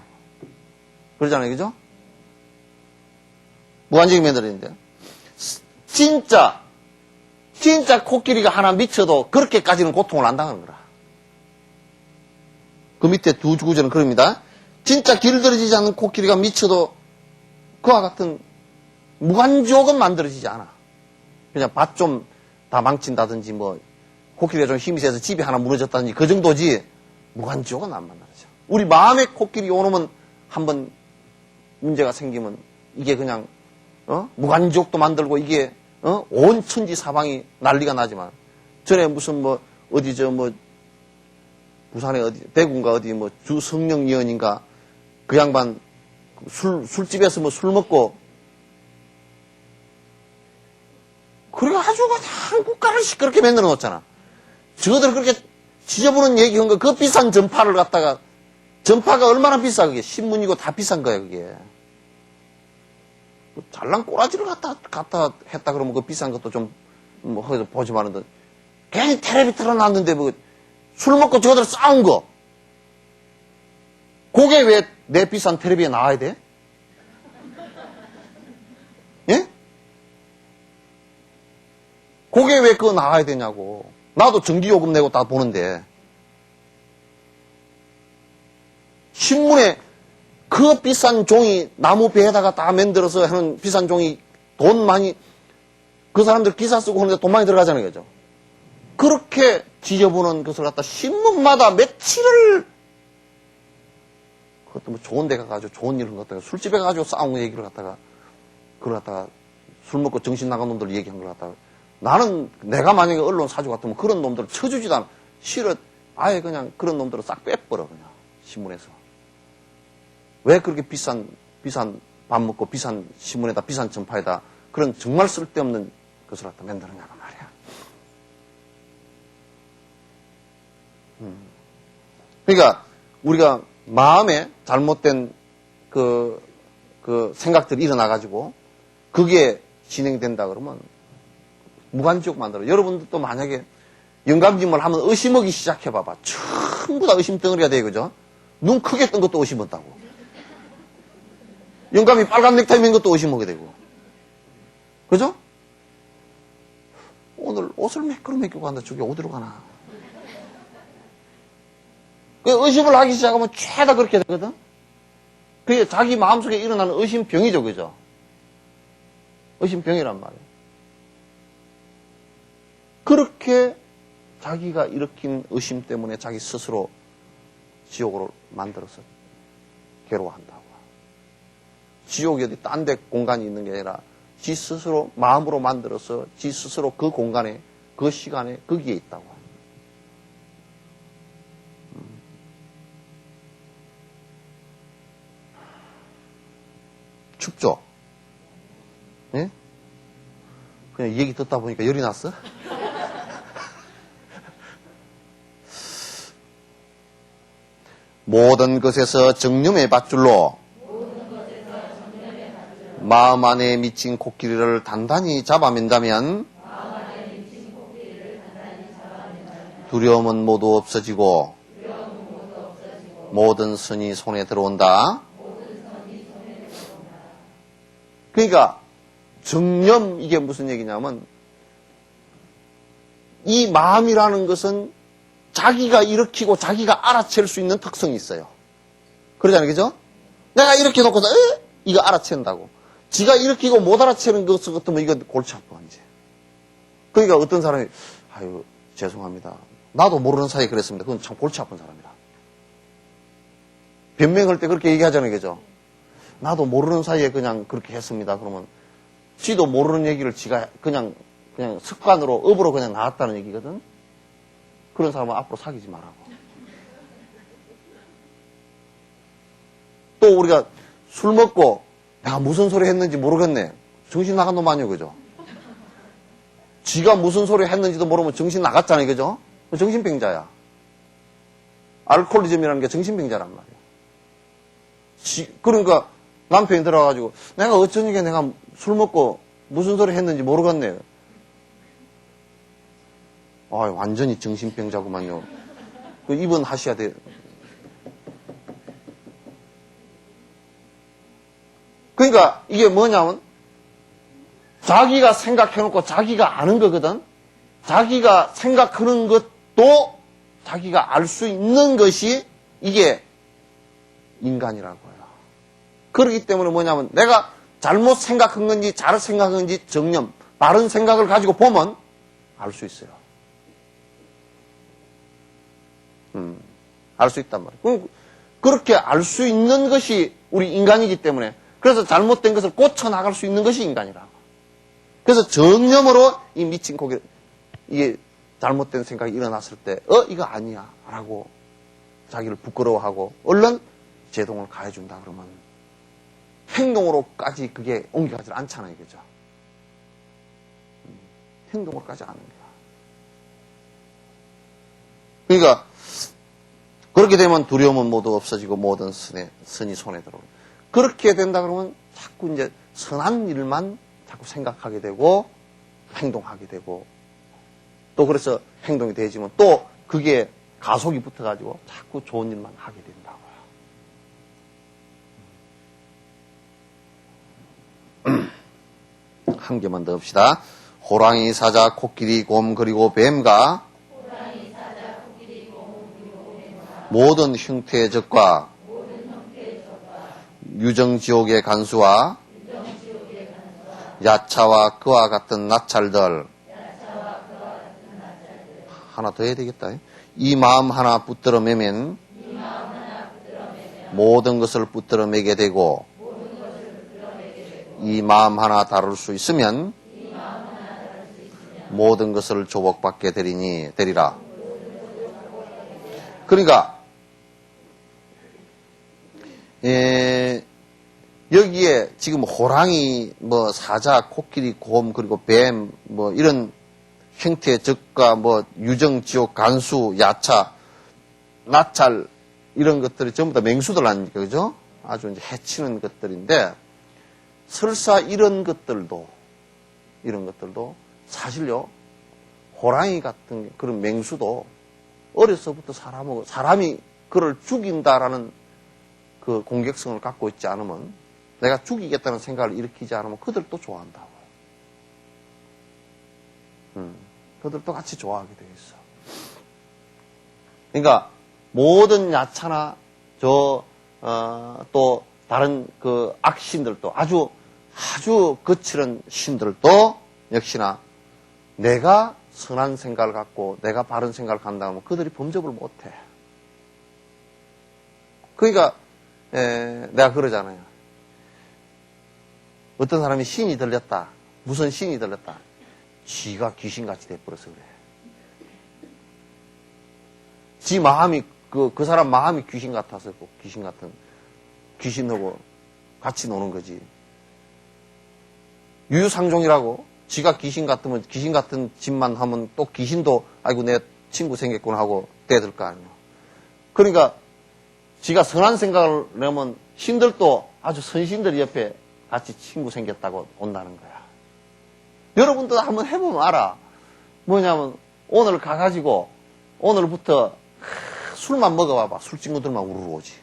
그러잖아요. 그죠? 무관지옥이 만들어진대. 진짜 코끼리가 하나 미쳐도 그렇게까지는 고통을 안 당하는 거라. 그 밑에 두 구절은 그럽니다. 진짜 길들여지지 않는 코끼리가 미쳐도 그와 같은 무관지옥은 만들어지지 않아. 그냥 밭 좀 다 망친다든지 뭐 코끼리가 좀 힘이 세서 집이 하나 무너졌다든지 그 정도지 무관지옥은 안 만들어져. 우리 마음의 코끼리 요놈은 한번 문제가 생기면 이게 그냥 무관지옥도 만들고 이게 온 천지 사방이 난리가 나지만 전에 무슨 뭐 어디 부산에 어디 대구인가 어디 뭐 주성령위원인가 그 양반 술집에서 뭐 술 먹고 그래 가지고 그냥 국가를 시끄럽게 만들어 놓잖아. 저들 그렇게 지저분한 얘기한 거 그 비싼 전파를 갖다가 전파가 얼마나 비싸 그게 신문이고 다 비싼 거야 그게. 잘난 꼬라지를 갖다 했다 그러면 그 비싼 것도 좀 뭐 보지만은 괜히 텔레비 틀어놨는데 뭐 술 먹고 저들 싸운 거. 그게 왜 내 비싼 텔레비에 나와야 돼? 예? 그게 왜 그거 나와야 되냐고. 나도 전기요금 내고 다 보는데. 신문에 그 비싼 종이 나무 배에다가 다 만들어서 하는 비싼 종이 돈 많이 그 사람들 기사 쓰고 하는데 돈 많이 들어가잖아요. 그죠? 그렇게 지저분한 것을 갖다 신문마다 며칠을 그것도 뭐 좋은 데 가가지고 좋은 일을 갖다가 술집에 가가지고 싸운 얘기를 갖다가 그걸 갖다가 술 먹고 정신 나간 놈들 얘기한 걸 갖다가 나는 내가 만약에 언론 사주 같으면 그런 놈들을 쳐주지도 않아. 실어 아예 그냥 그런 놈들을 싹 빼버려 그냥 신문에서. 왜 그렇게 비싼 밥 먹고 비싼 신문에다 비싼 전파에다 그런 정말 쓸데없는 것을 갖다 만드느냐고 말이야. 그러니까 우리가 마음에 잘못된 그 생각들이 일어나가지고 그게 진행된다 그러면 무간지옥 만들어. 여러분들도 만약에 영감짐을 하면 의심하기 시작해봐봐. 전부 다 의심덩어리가 돼, 그죠? 눈 크게 뜬 것도 의심한다고. 영감이 빨간 넥타이 맨 것도 의심하게 되고. 그죠? 오늘 옷을 매끄러 매끼고 간다. 저게 어디로 가나. 의심을 하기 시작하면 죄다 그렇게 되거든? 그게 자기 마음속에 일어나는 의심병이죠, 그죠? 의심병이란 말이에요. 그렇게 자기가 일으킨 의심 때문에 자기 스스로 지옥으로 만들어서 괴로워한다고. 지옥이 어디 딴 데 공간이 있는 게 아니라 지 스스로 마음으로 만들어서 지 스스로 그 공간에, 그 시간에 거기에 있다고. 춥죠? 예? 그냥 이 얘기 듣다 보니까 열이 났어? 모든 것에서 정념의 밧줄로 마음 안에 미친 코끼리를 단단히 잡아맨다면 두려움은 모두 없어지고 모든 선이 손에 들어온다. 그러니까 정념 이게 무슨 얘기냐면 이 마음이라는 것은 자기가 일으키고 자기가 알아챌 수 있는 특성이 있어요. 그러잖아요, 그죠? 내가 이렇게 놓고서 이거 알아챈다고. 지가 일으키고 못 알아채는 것 같으면 이거 골치 아파 이제. 그러니까 어떤 사람이 아유 죄송합니다. 나도 모르는 사이에 그랬습니다. 그건 참 골치 아픈 사람이다. 변명할 때 그렇게 얘기하잖아요, 그죠? 나도 모르는 사이에 그냥 그렇게 했습니다. 그러면 지도 모르는 얘기를 지가 그냥 습관으로 업으로 그냥 나왔다는 얘기거든. 그런 사람은 앞으로 사귀지 말라고. 또 우리가 술 먹고 내가 무슨 소리 했는지 모르겠네. 정신 나간 놈 아니에요, 그죠? 지가 무슨 소리 했는지도 모르면 정신 나갔잖아요, 그죠? 정신병자야. 알코올리즘이라는 게 정신병자란 말이야. 그러니까 남편이 들어와가지고 내가 어쩌니까 내가 술 먹고 무슨 소리 했는지 모르겠네. 아, 완전히 정신병자구만요. 그 입원하셔야 돼. 그러니까 이게 뭐냐면 자기가 생각해놓고 자기가 아는 거거든. 자기가 생각하는 것도 자기가 알 수 있는 것이 이게 인간이라고요. 그렇기 때문에 뭐냐면 내가 잘못 생각한 건지 잘 생각한 건지 정념, 바른 생각을 가지고 보면 알 수 있어요. 알 수 있단 말이에요. 그렇게 알 수 있는 것이 우리 인간이기 때문에 그래서 잘못된 것을 고쳐나갈 수 있는 것이 인간이라고. 그래서 정념으로 이 미친 고개, 이게 잘못된 생각이 일어났을 때, 이거 아니야. 라고 자기를 부끄러워하고, 얼른 제동을 가해준다 그러면 행동으로까지 그게 옮겨가지 않잖아요. 그죠? 행동으로까지 않는 거야. 그러니까, 그렇게 되면 두려움은 모두 없어지고 모든 선이 손에 들어오고. 그렇게 된다 그러면 자꾸 이제 선한 일만 자꾸 생각하게 되고 행동하게 되고 또 그래서 행동이 되지만 또 그게 가속이 붙어가지고 자꾸 좋은 일만 하게 된다고요. 한 개만 더 합시다. 호랑이, 사자, 코끼리, 곰 그리고 뱀과 모든 형태의 적과 유정지옥의 간수와 야차와 그와 같은 나찰들 하나 더 해야 되겠다. 이 마음 하나 붙들어 매면 모든 것을 붙들어 매게 되고 이 마음 하나 다룰 수 있으면 모든 것을 조복받게 되리라. 그러니까, 여기에 지금 호랑이, 뭐, 사자, 코끼리, 곰, 그리고 뱀, 뭐, 이런 형태의 적과, 뭐, 유정, 지옥, 간수, 야차, 나찰, 이런 것들이 전부 다 맹수들 아닙니까? 그죠? 아주 이제 해치는 것들인데, 설사 이런 것들도 사실요, 호랑이 같은 그런 맹수도 어려서부터 사람이 그를 죽인다라는 그 공격성을 갖고 있지 않으면, 내가 죽이겠다는 생각을 일으키지 않으면 그들도 좋아한다고. 그들도 같이 좋아하게 되어 있어. 그러니까 모든 야차나 또 다른 그 악신들도 아주 거칠은 신들도 역시나 내가 선한 생각을 갖고 내가 바른 생각을 간다면 그들이 범접을 못해. 그러니까 내가 그러잖아요. 어떤 사람이 신이 들렸다. 무슨 신이 들렸다. 지가 귀신같이 돼버려서 그래. 지 마음이 그 사람 마음이 귀신 같아서 귀신하고 같이 노는 거지. 유유상종이라고 지가 귀신 같으면 귀신 같은 짓만 하면 또 귀신도 아이고 내 친구 생겼구나 하고 떼들 거 아니에요. 그러니까 지가 선한 생각을 내면 신들도 아주 선신들 옆에 같이 친구 생겼다고 온다는 거야. 여러분도 한번 해보면 알아. 뭐냐면 오늘 가가지고 오늘부터 술만 먹어봐봐. 술 친구들만 우르르 오지.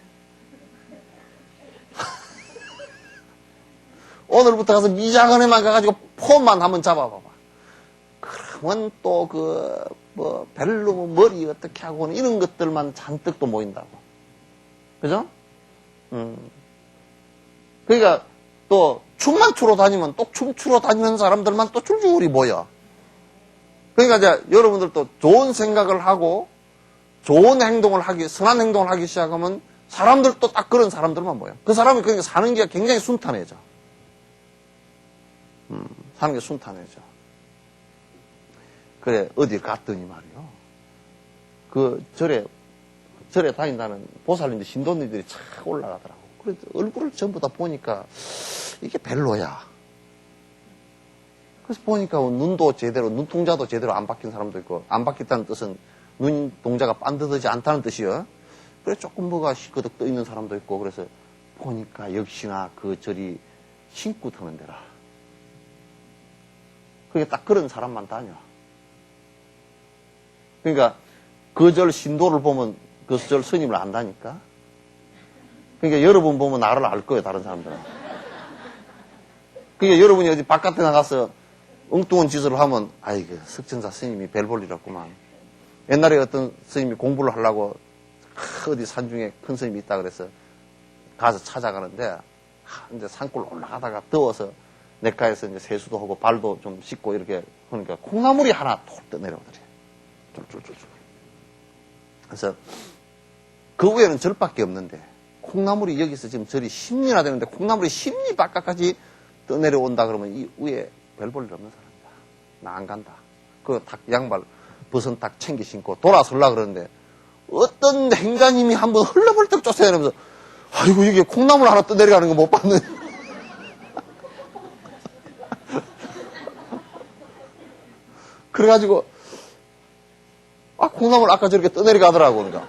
오늘부터 가서 미장원에만 가가지고 폼만 한번 잡아봐봐. 그러면 또 벨로 머리 어떻게 하고는 이런 것들만 잔뜩 또 모인다고. 그죠? 그러니까 또 춤만 추러 다니면 또 춤추러 다니는 사람들만 또 줄줄이 모여. 그러니까 이제 여러분들도 좋은 생각을 하고 좋은 행동을 선한 행동을 하기 시작하면 사람들도 딱 그런 사람들만 모여. 그 사람이 그러니까 사는 게 굉장히 순탄해져. 사는 게 순탄해져. 그래, 어딜 갔더니 말이요. 그 절에 다닌다는 보살님들, 신도님들이 착 올라가더라고. 그래서 얼굴을 전부 다 보니까 이게 별로야. 그래서 보니까 눈동자도 제대로 안 박힌 사람도 있고, 안 박혔다는 뜻은 눈동자가 반듯하지 않다는 뜻이요. 그래, 조금 뭐가 시끄덕 떠 있는 사람도 있고, 그래서 보니까 역시나 그 절이 신구 터는 데라. 그게 딱 그런 사람만 다녀. 그러니까 그 절 신도를 보면 그 절 스님을 안다니까. 그러니까 여러분 보면 나를 알 거예요, 다른 사람들은. 그러니까 여러분이 어디 바깥에 나가서 엉뚱한 짓을 하면 아이고 석천사 스님이 별 볼 일 없구만. 옛날에 어떤 스님이 공부를 하려고 어디 산중에 큰 스님이 있다 그래서 가서 찾아가는데 이제 산골 올라가다가 더워서 냇가에서 이제 세수도 하고 발도 좀 씻고 이렇게 하니까 콩나물이 하나 톡 떠내려오더래. 쫄쫄쫄쫄. 그래서 그 위에는 절밖에 없는데 콩나물이 여기서 지금 절이 10리나 되는데 콩나물이 10리 바깥까지 떠내려온다 그러면 이 위에 별 볼 일 없는 사람이다. 나 안 간다. 그 딱 양발 벗은 딱 챙겨 신고 돌아서려고 그러는데 어떤 행자님이 한번 흘러벌떡 쫓아내면서 아이고 이게 콩나물 하나 떠내려가는 거 못 봤느냐. 그래가지고 콩나물 아까 저렇게 떠내려가더라고. 그러니까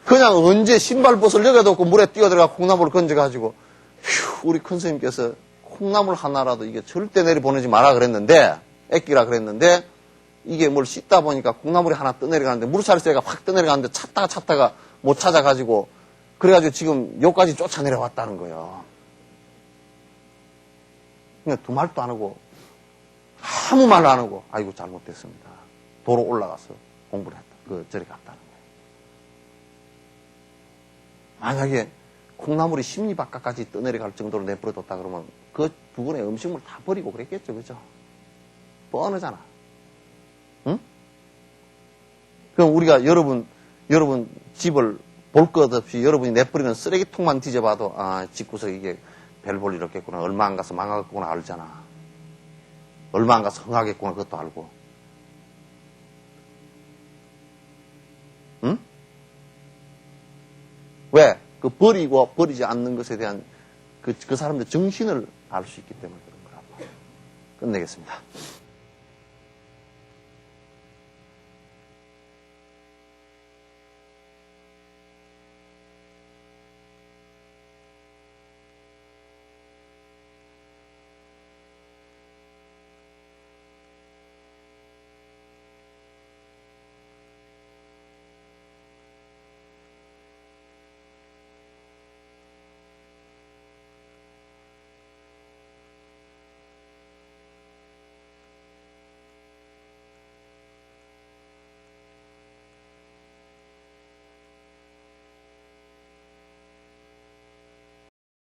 그냥 언제 신발 벗을 여기도 없고 물에 뛰어들어가 콩나물을 건져가지고 휴 우리 큰 스님께서 콩나물 하나라도 이게 절대 내려보내지 마라 그랬는데 애끼라 그랬는데 이게 뭘 씻다 보니까 콩나물이 하나 떠내려가는데 물살새가 확 떠내려가는데 찾다가 못 찾아가지고 그래가지고 지금 여기까지 쫓아내려왔다는 거예요. 그냥 두 말도 안 하고 아무 말도 안 하고 아이고 잘못됐습니다. 도로 올라가서 공부를 했다. 절에 갔다는 거예요. 만약에 콩나물이 10리 바깥까지 떠내려갈 정도로 내버려뒀다 그러면 그 부근에 음식물 다 버리고 그랬겠죠. 그죠? 뻔하잖아. 응? 그럼 우리가 여러분 집을 볼 것 없이 여러분이 내버리는 쓰레기통만 뒤져봐도 집구석에 이게 별 볼 일 없겠구나. 얼마 안 가서 망하겠구나 알잖아. 얼마 안 가서 흥하겠구나 그것도 알고. 응? 버리고 버리지 않는 것에 대한 그 사람들의 정신을 알 수 있기 때문에 그런 거라고. 끝내겠습니다.